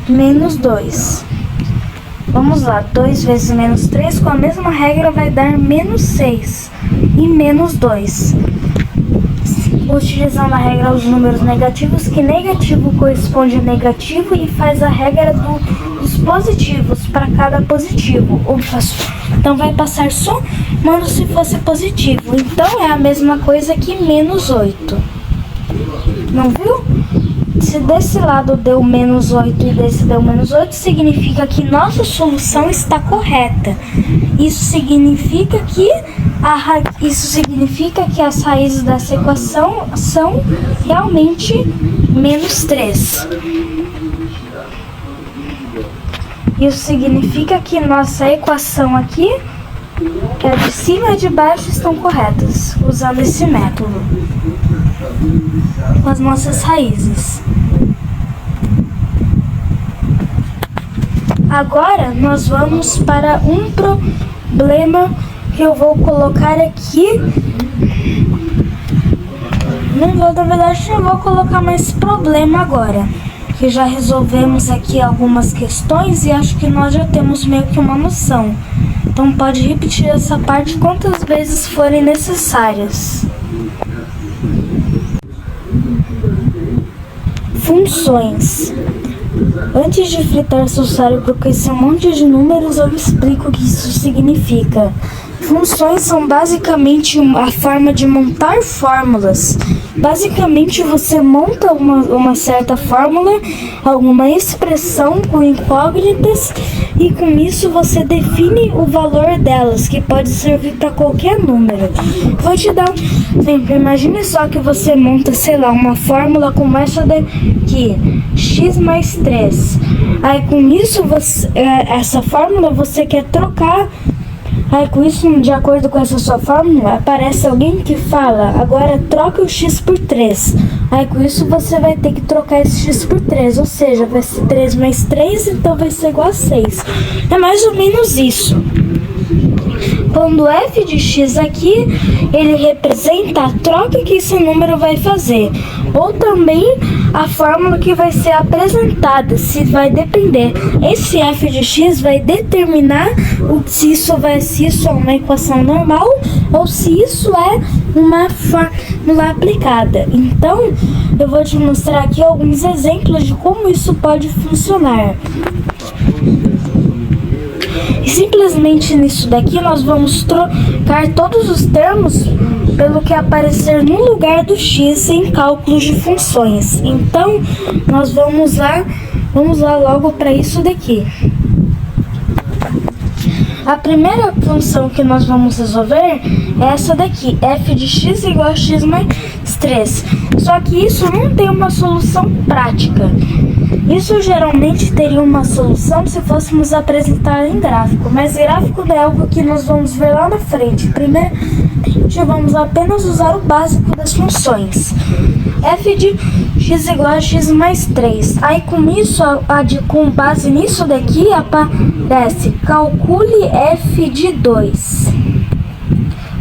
menos 2. Vamos lá, 2 vezes menos 3 com a mesma regra vai dar menos 6 e menos 2. Utilizando a regra dos números negativos, que negativo corresponde a negativo e faz a regra dos positivos para cada positivo. Então vai passar somando se fosse positivo. Então é a mesma coisa que menos 8. Não viu? Se desse lado deu menos 8 e desse deu menos 8, significa que nossa solução está correta. Isso significa que as raízes dessa equação são realmente menos 3. Isso significa que nossa equação aqui, que é de cima e de baixo, estão corretas, usando esse método, com as nossas raízes. Agora nós vamos para um problema que eu vou colocar aqui. Na verdade não vou colocar mais problema agora, que já resolvemos aqui algumas questões e acho que nós já temos meio que uma noção. Então pode repetir essa parte quantas vezes forem necessárias. Funções. Antes de fritar seu cérebro com esse monte de números, eu explico o que isso significa. Funções são basicamente a forma de montar fórmulas. Basicamente você monta uma certa fórmula, alguma expressão com incógnitas, e com isso você define o valor delas, que pode servir para qualquer número. Vou te dar um exemplo. Imagine só que você monta, sei lá, uma fórmula como essa daqui, x mais 3. Aí com isso, essa fórmula você quer trocar. Aí com isso, de acordo com essa sua fórmula, aparece alguém que fala, agora troca o x por 3. Aí com isso você vai ter que trocar esse x por 3, ou seja, vai ser 3 mais 3, então vai ser igual a 6. É mais ou menos isso. Quando f de x aqui, ele representa a troca que esse número vai fazer, ou também a fórmula que vai ser apresentada, se vai depender. Esse f de x vai determinar se isso é uma equação normal ou se isso é uma fórmula aplicada. Então, eu vou te mostrar aqui alguns exemplos de como isso pode funcionar. E simplesmente nisso daqui nós vamos trocar todos os termos pelo que aparecer no lugar do x em cálculos de funções. Então, nós vamos lá logo para isso daqui. A primeira função que nós vamos resolver é essa daqui, f de x igual a x mais 3. Só que isso não tem uma solução prática. Isso geralmente teria uma solução se fôssemos apresentar em gráfico, mas gráfico é algo que nós vamos ver lá na frente. Primeiro, vamos apenas usar o básico das funções. F de x igual a x mais 3. Aí com isso, com base nisso daqui, aparece calcule f de 2.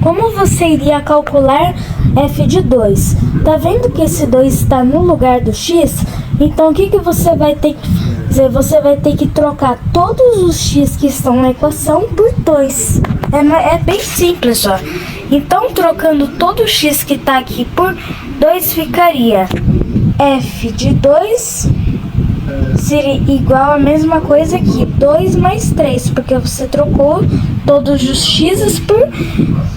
Como você iria calcular f de 2. Tá vendo que esse 2 está no lugar do x? Então o que você vai ter que fazer? Você vai ter que trocar todos os x que estão na equação por 2. É bem simples, ó. Então trocando todo o x que está aqui por 2 ficaria f de 2 seria igual a mesma coisa aqui, 2 mais 3, porque você trocou todos os x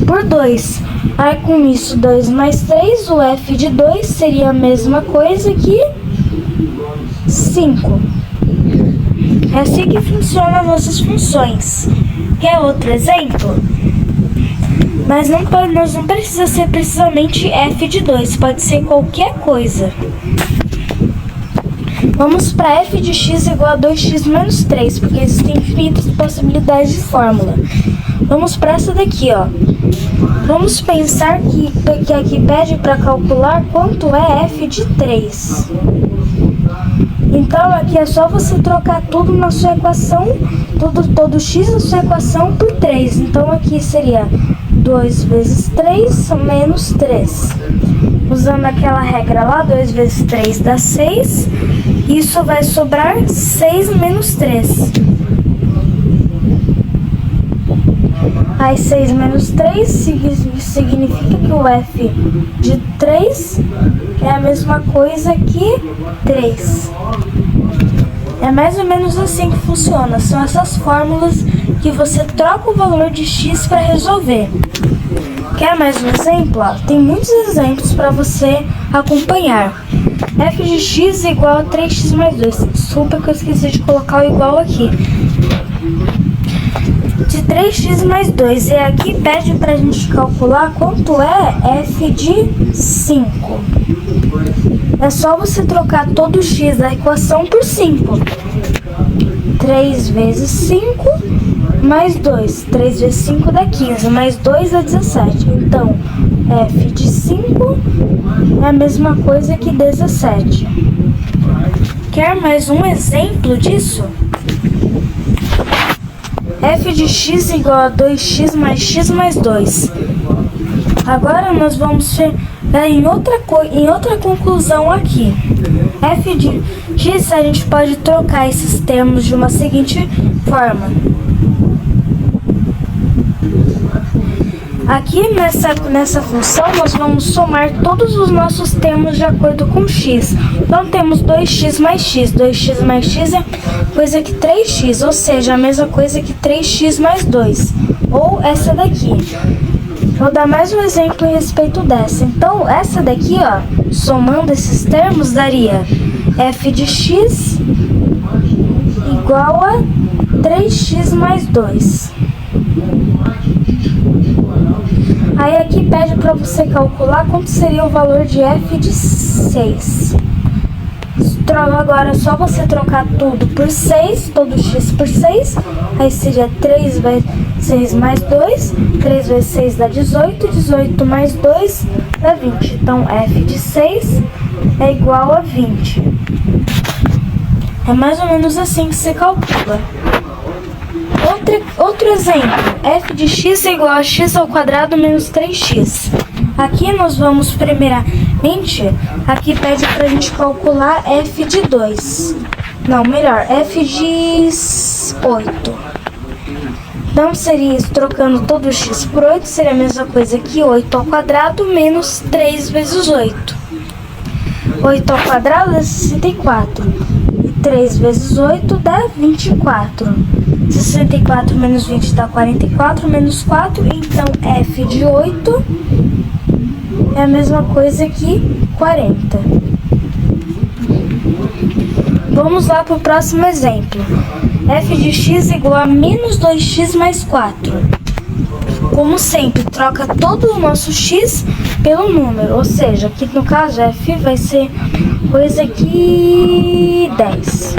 por 2. Aí com isso, 2 mais 3, o f de 2 seria a mesma coisa que 5. É assim que funcionam nossas funções. Quer outro exemplo? Mas não precisa ser precisamente f de 2, pode ser qualquer coisa. Vamos para f de x igual a 2x menos 3, porque existem infinitas possibilidades de fórmula. Vamos para essa daqui, ó. Vamos pensar que aqui pede para calcular quanto é f de 3. Então aqui é só você trocar tudo na sua equação, todo x na sua equação por 3. Então aqui seria 2 vezes 3 menos 3. Usando aquela regra lá, 2 vezes 3 dá 6. Isso vai sobrar 6 menos 3. Aí 6 menos 3 significa que o f de 3 é a mesma coisa que 3. É mais ou menos assim que funciona. São essas fórmulas que você troca o valor de x para resolver. Quer mais um exemplo? Tem muitos exemplos para você acompanhar. F de x igual a 3x mais 2. Desculpa que eu esqueci de colocar o igual aqui. De 3x mais 2. E aqui pede para a gente calcular quanto é f de 5. É só você trocar todo o x da equação por 5. 3 vezes 5 mais 2. 3 vezes 5 dá 15, mais 2 dá 17. Então, f de 5 é a mesma coisa que 17. Quer mais um exemplo disso? F de x igual a 2x mais 2. Agora nós vamos chegar em outra conclusão aqui. F de x a gente pode trocar esses termos de uma seguinte forma. Aqui nessa função nós vamos somar todos os nossos termos de acordo com x. Então temos 2x mais x. 2x mais x é coisa que 3x, ou seja, a mesma coisa que 3x mais 2. Ou essa daqui. Vou dar mais um exemplo a respeito dessa. Então essa daqui, ó, somando esses termos daria f de x igual a 3x mais 2. Aí aqui pede para você calcular quanto seria o valor de f de 6. Agora é só você trocar tudo por 6, todo x por 6. Aí seria 3 vezes 6 mais 2. 3 vezes 6 dá 18. 18 mais 2 dá 20. Então f de 6 é igual a 20. É mais ou menos assim que se calcula. Outro exemplo, f de x é igual a x ao quadrado menos 3x. Aqui nós vamos primeiramente, aqui pede pra gente calcular f de 2. Não, melhor, f de 8. Então seria isso, trocando todo o x por 8, seria a mesma coisa que 8 ao quadrado menos 3 vezes 8. 8 ao quadrado é 64. 3 vezes 8 dá 24. 64 menos 20 dá 44, menos 4. Então, f de 8 é a mesma coisa que 40. Vamos lá para o próximo exemplo. F de x igual a menos 2x mais 4. Como sempre, troca todo o nosso x pelo número. Ou seja, aqui no caso, f vai ser coisa que 10.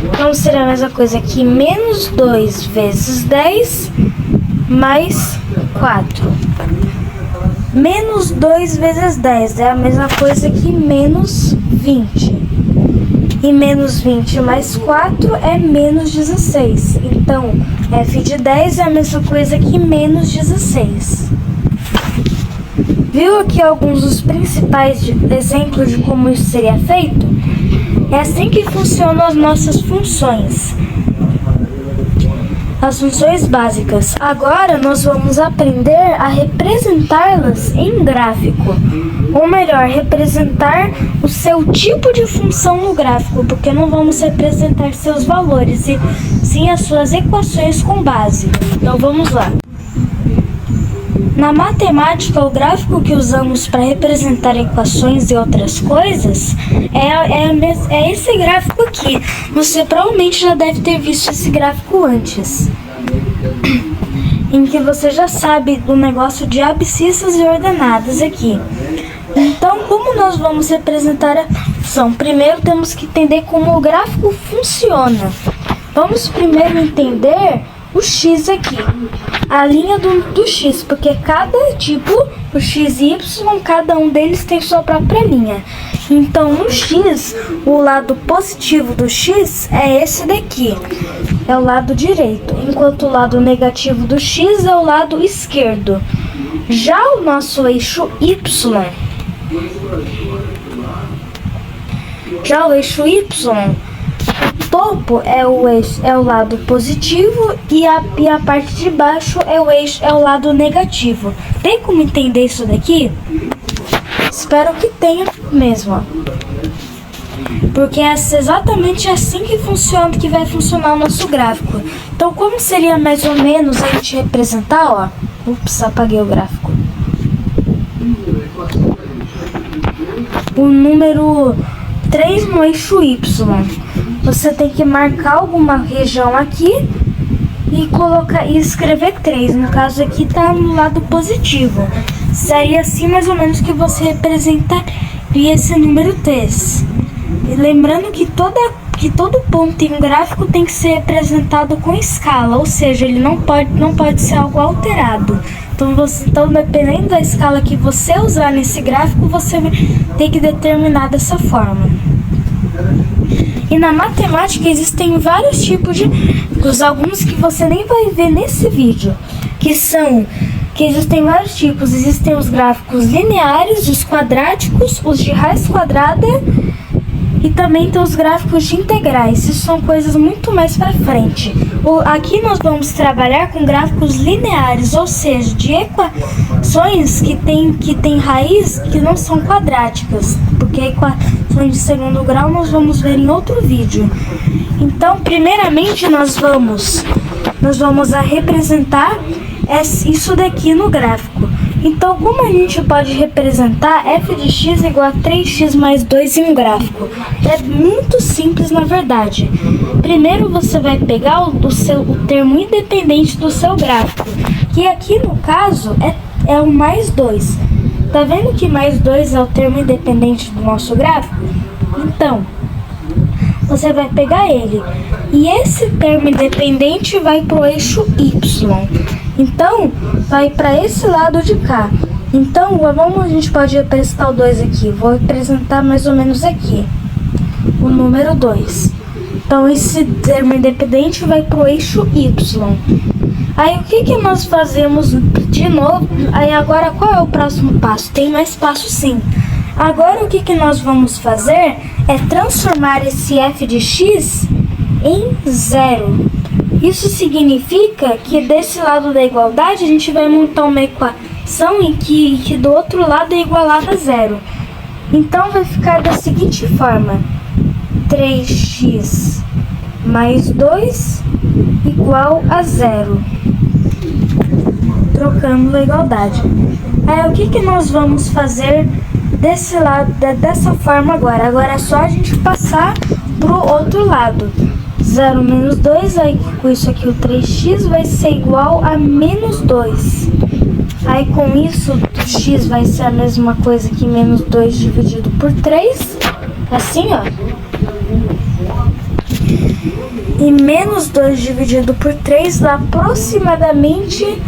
Então seria a mesma coisa que menos 2 vezes 10 mais 4. Menos 2 vezes 10 é a mesma coisa que menos 20. E menos 20 mais 4 é menos 16. Então, f de 10 é a mesma coisa que menos 16. Viu aqui alguns dos principais exemplos de como isso seria feito? É assim que funcionam as nossas funções. As funções básicas. Agora nós vamos aprender a representá-las em gráfico. Ou melhor, representar o seu tipo de função no gráfico, porque não vamos representar seus valores, e sim as suas equações com base. Então vamos lá. Na matemática, o gráfico que usamos para representar equações e outras coisas é esse gráfico aqui. Você provavelmente já deve ter visto esse gráfico antes, em que você já sabe do negócio de abscissas e ordenadas aqui. Então, como nós vamos representar a função? Primeiro temos que entender como o gráfico funciona. Vamos primeiro entender o x aqui, a linha do x, porque cada tipo, o x e y, cada um deles tem sua própria linha. Então no x, o lado positivo do x é esse daqui, é o lado direito, enquanto o lado negativo do x é o lado esquerdo. Já o nosso eixo y, o topo é o lado positivo e a parte de baixo é o lado negativo. Tem como entender isso daqui? Espero que tenha mesmo, ó. Porque é exatamente assim que vai funcionar o nosso gráfico. Então, como seria mais ou menos a gente representar, ó? Ups, apaguei o gráfico. O número 3 no eixo y. Você tem que marcar alguma região aqui e escrever 3. No caso aqui tá no lado positivo. Seria assim mais ou menos que você representaria esse número 3. E lembrando que todo ponto em um gráfico tem que ser representado com escala, ou seja, ele não pode ser algo alterado. Então, dependendo da escala que você usar nesse gráfico, você vai ter que determinar dessa forma. E na matemática existem vários tipos de gráficos, alguns que você nem vai ver nesse vídeo, que existem vários tipos. Existem os gráficos lineares, os quadráticos, os de raiz quadrada e também tem os gráficos de integrais. Isso são coisas muito mais para frente. Aqui nós vamos trabalhar com gráficos lineares, ou seja, de equações que tem raiz que não são quadráticas, porque equações de segundo grau nós vamos ver em outro vídeo. Então, primeiramente nós vamos representar isso daqui no gráfico. Então, como a gente pode representar f de x igual a 3x mais 2 em um gráfico? É muito simples, na verdade. Primeiro você vai pegar o termo independente do seu gráfico, que aqui no caso é o mais 2. Tá vendo que mais 2 é o termo independente do nosso gráfico? Então, você vai pegar ele, e esse termo independente vai para o eixo y. Então, vai para esse lado de cá. Então, a gente pode representar o 2 aqui. Vou representar mais ou menos aqui, o número 2. Então, esse termo independente vai para o eixo y. Aí, o que nós fazemos de novo? Aí, agora, qual é o próximo passo? Tem mais passo, sim. Agora, o que nós vamos fazer é transformar esse f de x em 0. Isso significa que desse lado da igualdade a gente vai montar uma equação em que do outro lado é igualada a 0. Então vai ficar da seguinte forma: 3x mais 2 igual a 0. Trocando a igualdade. Aí o que nós vamos fazer desse lado, dessa forma agora? Agora é só a gente passar pro outro lado. 0 menos 2, aí com isso aqui o 3x vai ser igual a menos 2. Aí com isso o x vai ser a mesma coisa que menos 2 dividido por 3. Assim, ó. E menos 2 dividido por 3 dá aproximadamente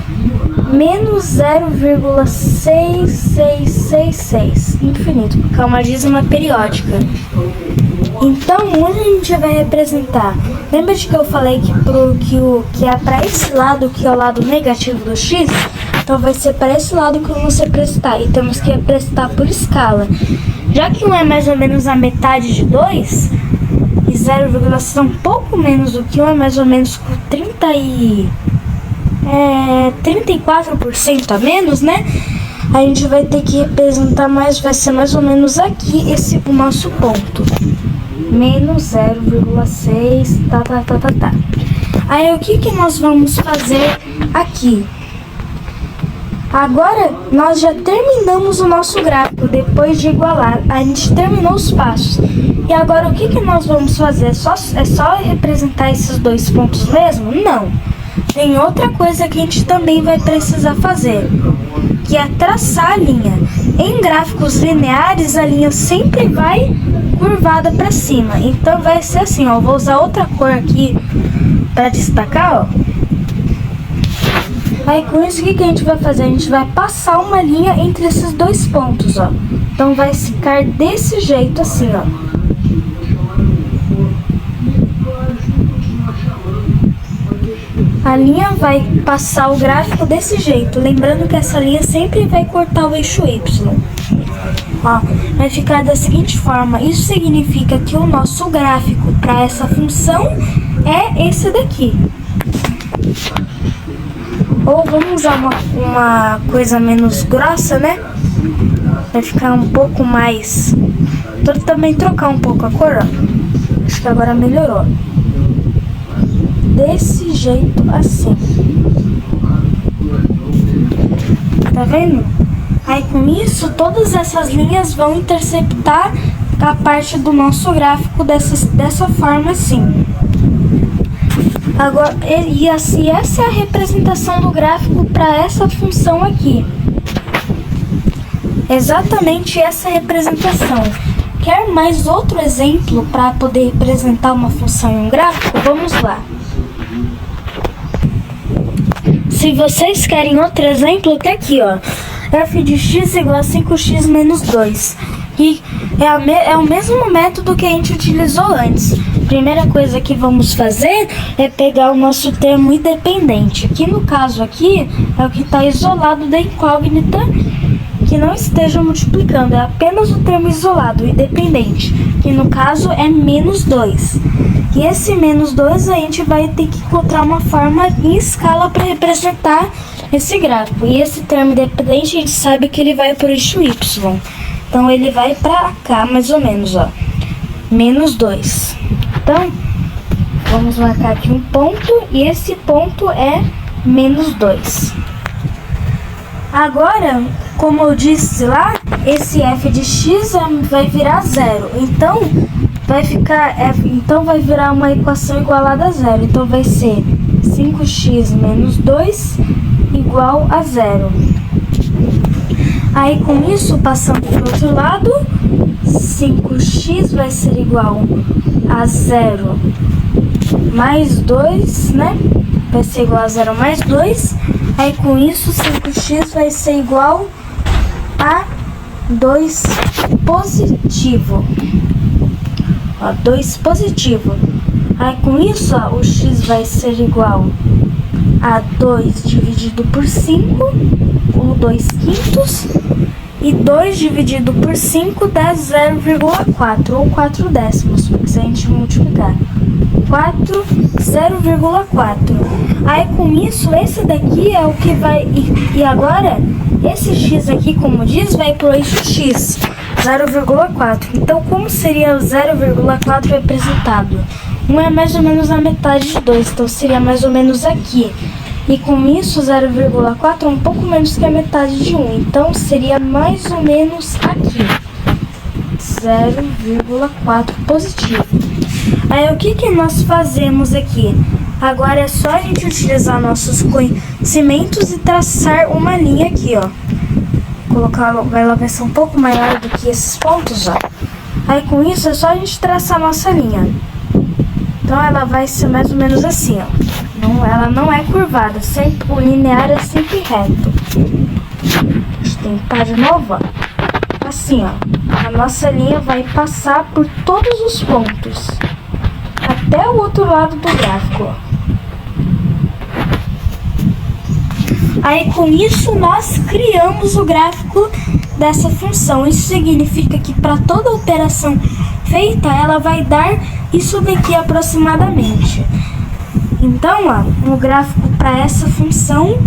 menos 0,6666. Infinito, porque é uma dízima periódica. Então, onde a gente vai representar? Lembra de que eu falei que é para esse lado, que é o lado negativo do x? Então vai ser para esse lado que vamos representar. E temos que representar por escala. Já que 1 é mais ou menos a metade de 2, e 0,6 é um pouco menos do que 1, é mais ou menos 34% a menos, né? A gente vai ter que representar mais, vai ser mais ou menos aqui o nosso ponto. Menos 0,6, tá. Aí o que nós vamos fazer aqui? Agora nós já terminamos o nosso gráfico depois de igualar. A gente terminou os passos. E agora o que nós vamos fazer? É só representar esses dois pontos mesmo? Não. Tem outra coisa que a gente também vai precisar fazer, que é traçar a linha. Em gráficos lineares, a linha sempre vai curvada para cima. Então vai ser assim, ó. Vou usar outra cor aqui para destacar, ó. Aí com isso, o que a gente vai fazer? A gente vai passar uma linha entre esses dois pontos, ó. Então vai ficar desse jeito assim, ó. A linha vai passar o gráfico desse jeito. Lembrando que essa linha sempre vai cortar o eixo Y. Ó, vai ficar da seguinte forma. Isso significa que o nosso gráfico para essa função é esse daqui. Ou vamos usar uma coisa menos grossa, né? Vai ficar um pouco mais... também trocar um pouco a cor, ó. Acho que agora melhorou. Desse jeito assim. Tá vendo? Aí com isso, todas essas linhas vão interceptar a parte do nosso gráfico dessa forma assim. Agora, essa é a representação do gráfico para essa função aqui. Exatamente essa representação. Quer mais outro exemplo para poder representar uma função em um gráfico? Vamos lá. Se vocês querem outro exemplo, tá aqui, ó. F de x igual a 5x menos 2. E é o mesmo método que a gente utilizou antes. Primeira coisa que vamos fazer é pegar o nosso termo independente. Que no caso aqui é o que está isolado da incógnita que não esteja multiplicando. É apenas o termo isolado, independente. Que no caso é menos 2. E esse menos 2 a gente vai ter que encontrar uma forma em escala para representar esse gráfico. E esse termo independente a gente sabe que ele vai por eixo Y. Então ele vai para cá mais ou menos, ó. Menos 2. Então, vamos marcar aqui um ponto e esse ponto é menos 2. Agora, como eu disse lá, esse f de x vai virar 0. Então, vai virar uma equação igualada a 0. Então, vai ser 5x menos 2 igual a 0. Aí, com isso, passando para o outro lado, 5x vai ser igual a 0 mais 2, né? Vai ser igual a 0 mais 2. Aí, com isso, 5x vai ser igual a 2 positivo. Ó, 2 positivo. Aí, com isso, ó, o x vai ser igual a 2 dividido por 5, ou 2 quintos. E 2 dividido por 5 dá 0,4, ou 4 décimos, porque se a gente multiplicar 0,4. Aí com isso, esse daqui é o que vai... E agora, esse x aqui, como diz, vai pro eixo x, 0,4. Então, como seria o 0,4 representado? 1 é mais ou menos a metade de 2, então seria mais ou menos aqui. E com isso, 0,4 é um pouco menos que a metade de 1. Então, seria mais ou menos aqui. 0,4 positivo. Aí, o que nós fazemos aqui? Agora é só a gente utilizar nossos conhecimentos e traçar uma linha aqui, ó. Ela vai ser um pouco maior do que esses pontos, ó. Aí, com isso, é só a gente traçar a nossa linha. Então, ela vai ser mais ou menos assim, ó. Ela não é curvada, o linear é sempre reto. Deixa eu tentar de novo, ó. Assim, ó. Ela a nossa linha vai passar por todos os pontos, até o outro lado do gráfico. Aí com isso nós criamos o gráfico dessa função. Isso significa que para toda operação feita, ela vai dar isso daqui aproximadamente. Então, ó, o gráfico para essa função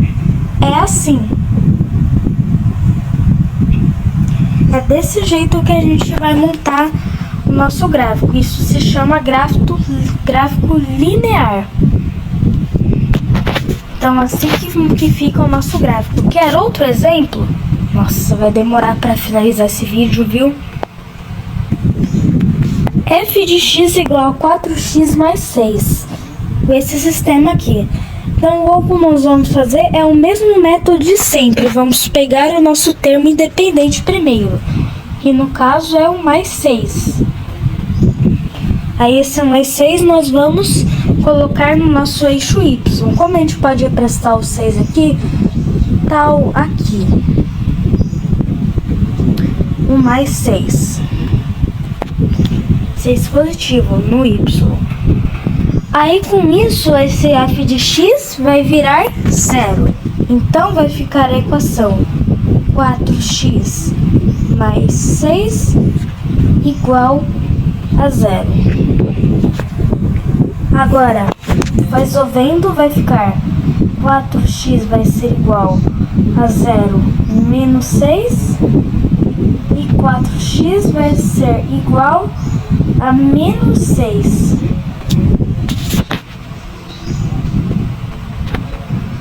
é assim. É desse jeito que a gente vai montar o nosso gráfico. Isso se chama gráfico linear. Então, assim que fica o nosso gráfico. Quer outro exemplo? Nossa, vai demorar para finalizar esse vídeo, viu? F de x igual a 4x mais 6. Esse sistema aqui. Então, o que nós vamos fazer é o mesmo método de sempre. Vamos pegar o nosso termo independente primeiro, que no caso é o mais 6. Aí esse mais 6 nós vamos colocar no nosso eixo y. Como a gente pode representar o 6 aqui, tal aqui. O mais 6. 6 positivo no y. Aí com isso, esse f de x vai virar 0. Então vai ficar a equação 4x mais 6 igual a 0. Agora, resolvendo, vai ficar 4x vai ser igual a 0 menos 6 e 4x vai ser igual a menos 6.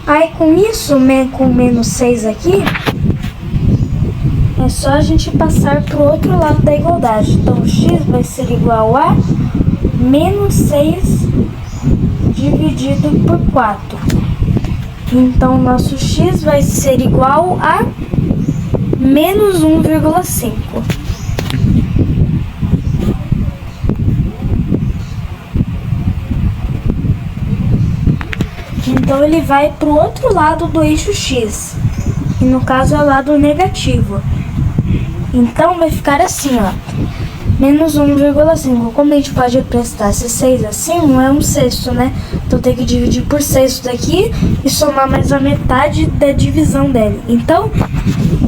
Aí com isso, com menos 6 aqui, é só a gente passar para o outro lado da igualdade. Então x vai ser igual a menos 6 dividido por 4. Então nosso x vai ser igual a menos 1,5. Então ele vai para o outro lado do eixo x, que no caso é o lado negativo. Então vai ficar assim, ó, menos 1,5. Como a gente pode representar esse 6 assim, não é um sexto, né? Então tem que dividir por 6 isso daqui e somar mais a metade da divisão dele. Então,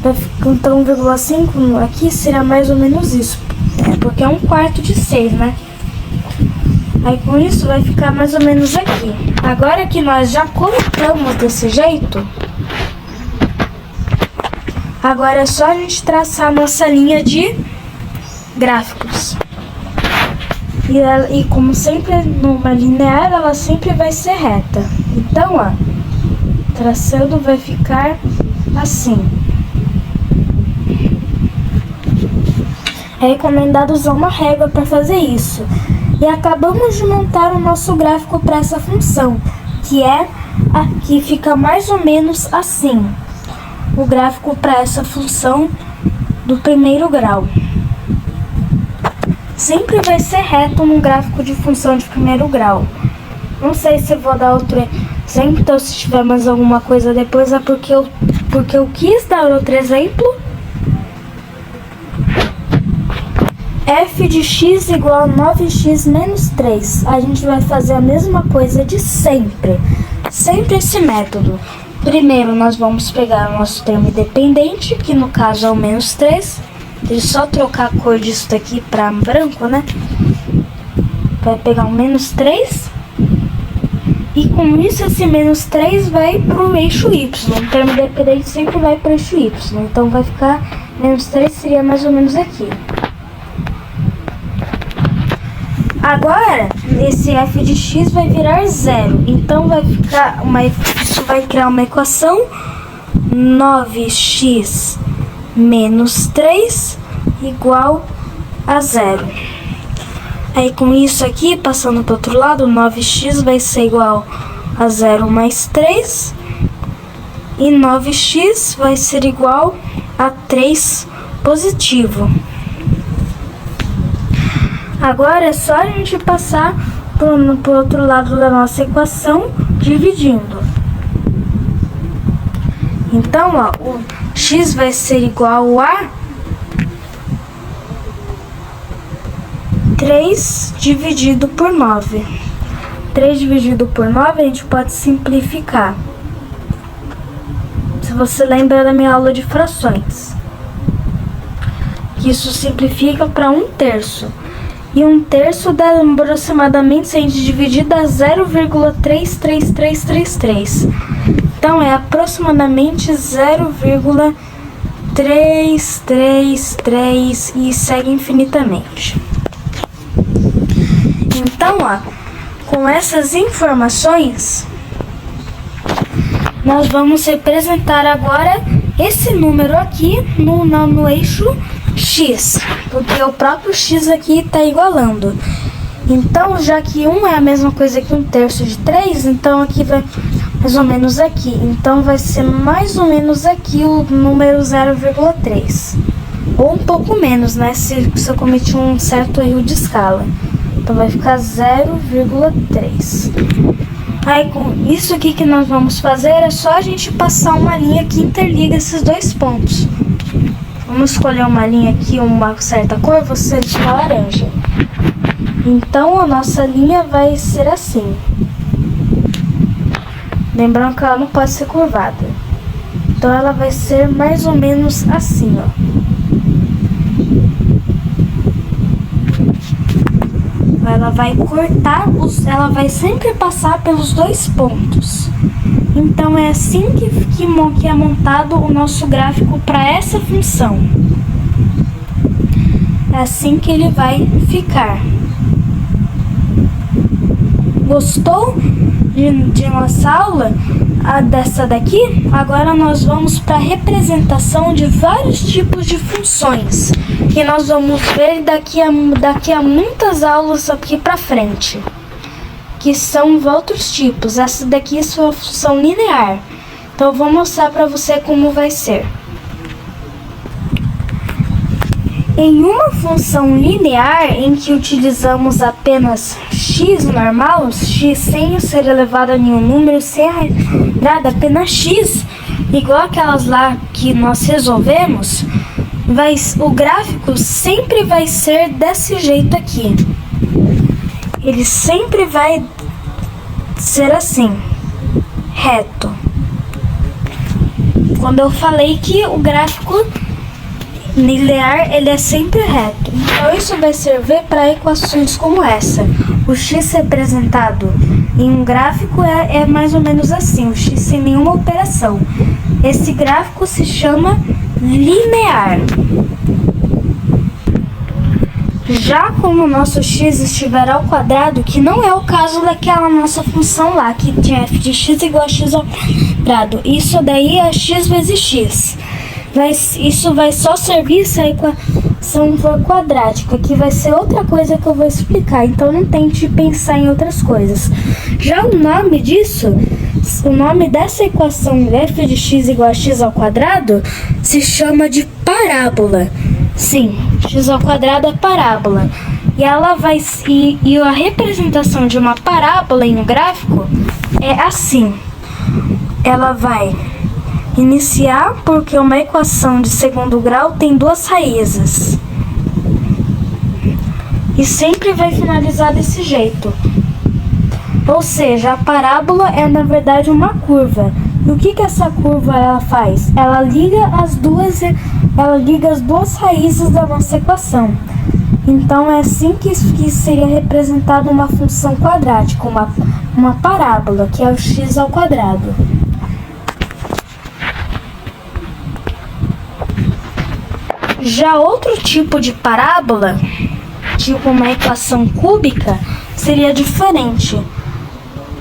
vai ficar 1,5 aqui será mais ou menos isso, porque é 1/4 de 6, né? Aí com isso vai ficar mais ou menos aqui. Agora que nós já colocamos desse jeito, agora é só a gente traçar a nossa linha de gráficos. E como sempre numa linear, ela sempre vai ser reta. Então, ó, traçando vai ficar assim. É recomendado usar uma régua para fazer isso. E acabamos de montar o nosso gráfico para essa função, que é aqui, fica mais ou menos assim. O gráfico para essa função do primeiro grau. Sempre vai ser reto no gráfico de função de primeiro grau. Não sei se eu vou dar outro exemplo, então se tiver mais alguma coisa depois é porque eu quis dar outro exemplo. F de x igual a 9x menos 3. A gente vai fazer a mesma coisa de sempre. Sempre esse método. Primeiro nós vamos pegar o nosso termo independente, que no caso é o menos 3. Deixa eu só trocar a cor disso daqui para branco, né? Vai pegar o menos 3. E com isso esse menos 3 vai para o eixo y. O termo independente sempre vai para o eixo y. Então vai ficar menos 3 seria mais ou menos aqui. Agora, esse f de x vai virar 0. Então vai ficar isso vai criar uma equação 9x menos 3 igual a 0. Aí com isso aqui, passando para o outro lado, 9x vai ser igual a 0 mais 3. E 9x vai ser igual a 3 positivo. Agora é só a gente passar pro outro lado da nossa equação, dividindo. Então, ó, o x vai ser igual a 3 dividido por 9. 3 dividido por 9 a gente pode simplificar. Se você lembra da minha aula de frações, que isso simplifica para 1/3. E 1/3 dá aproximadamente, se a gente dividir, dá 0,33333. Então é aproximadamente 0,333 e segue infinitamente. Então, com essas informações, nós vamos representar agora esse número aqui no eixo x, porque o próprio x aqui está igualando. Então, já que 1 é a mesma coisa que 1/3 de 3, então aqui vai mais ou menos aqui. Então, vai ser mais ou menos aqui o número 0,3. Ou um pouco menos, né? Se eu cometi um certo erro de escala. Então, vai ficar 0,3. Aí, com isso aqui que nós vamos fazer, é só a gente passar uma linha que interliga esses dois pontos. Vamos escolher uma linha aqui, uma certa cor, você de laranja. Então, a nossa linha vai ser assim. Lembrando que ela não pode ser curvada. Então, ela vai ser mais ou menos assim, ó. Ela vai cortar, ela vai sempre passar pelos dois pontos. Então, é assim que é montado o nosso gráfico para essa função. É assim que ele vai ficar. Gostou de nossa aula? Dessa daqui? Agora nós vamos para a representação de vários tipos de funções. Que nós vamos ver daqui a muitas aulas aqui para frente. Que são outros tipos. Essa daqui é sua função linear. Então eu vou mostrar para você como vai ser. Em uma função linear em que utilizamos apenas x normal, x sem ser elevado a nenhum número, sem nada, apenas x, igual aquelas lá que nós resolvemos, o gráfico sempre vai ser desse jeito aqui. Ele sempre vai ser assim, reto. Quando eu falei que o gráfico linear, ele é sempre reto. Então isso vai servir para equações como essa. O x representado em um gráfico é mais ou menos assim, o x sem nenhuma operação. Esse gráfico se chama linear. Já como o nosso x estiver ao quadrado, que não é o caso daquela nossa função lá, que tinha f de x igual a x ao quadrado. Isso daí é x vezes x. Isso vai só servir se a equação for quadrática, que vai ser outra coisa que eu vou explicar, então não tente pensar em outras coisas. Já o nome disso, o nome dessa equação f de x igual a x ao quadrado, se chama de parábola. Sim, x ao quadrado é parábola. E ela vai e a representação de uma parábola em um gráfico é assim. Ela vai iniciar porque uma equação de segundo grau tem duas raízes. E sempre vai finalizar desse jeito. Ou seja, a parábola é na verdade uma curva. E o que essa curva ela faz? Ela liga as duas raízes da nossa equação. Então é assim que seria representada uma função quadrática, uma parábola, que é o x ao quadrado. Já outro tipo de parábola, tipo uma equação cúbica, seria diferente.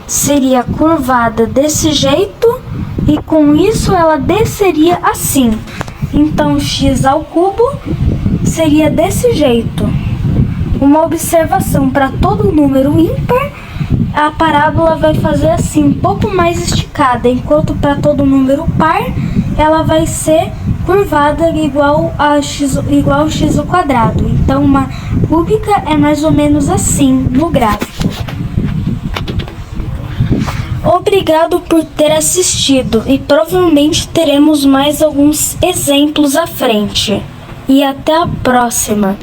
Seria curvada desse jeito e com isso ela desceria assim. Então x ao cubo seria desse jeito. Uma observação: para todo número ímpar, a parábola vai fazer assim, um pouco mais esticada, enquanto para todo número par, ela vai ser curvada igual ao x ao quadrado. Então uma cúbica é mais ou menos assim no gráfico. Obrigado por ter assistido e provavelmente teremos mais alguns exemplos à frente. E até a próxima!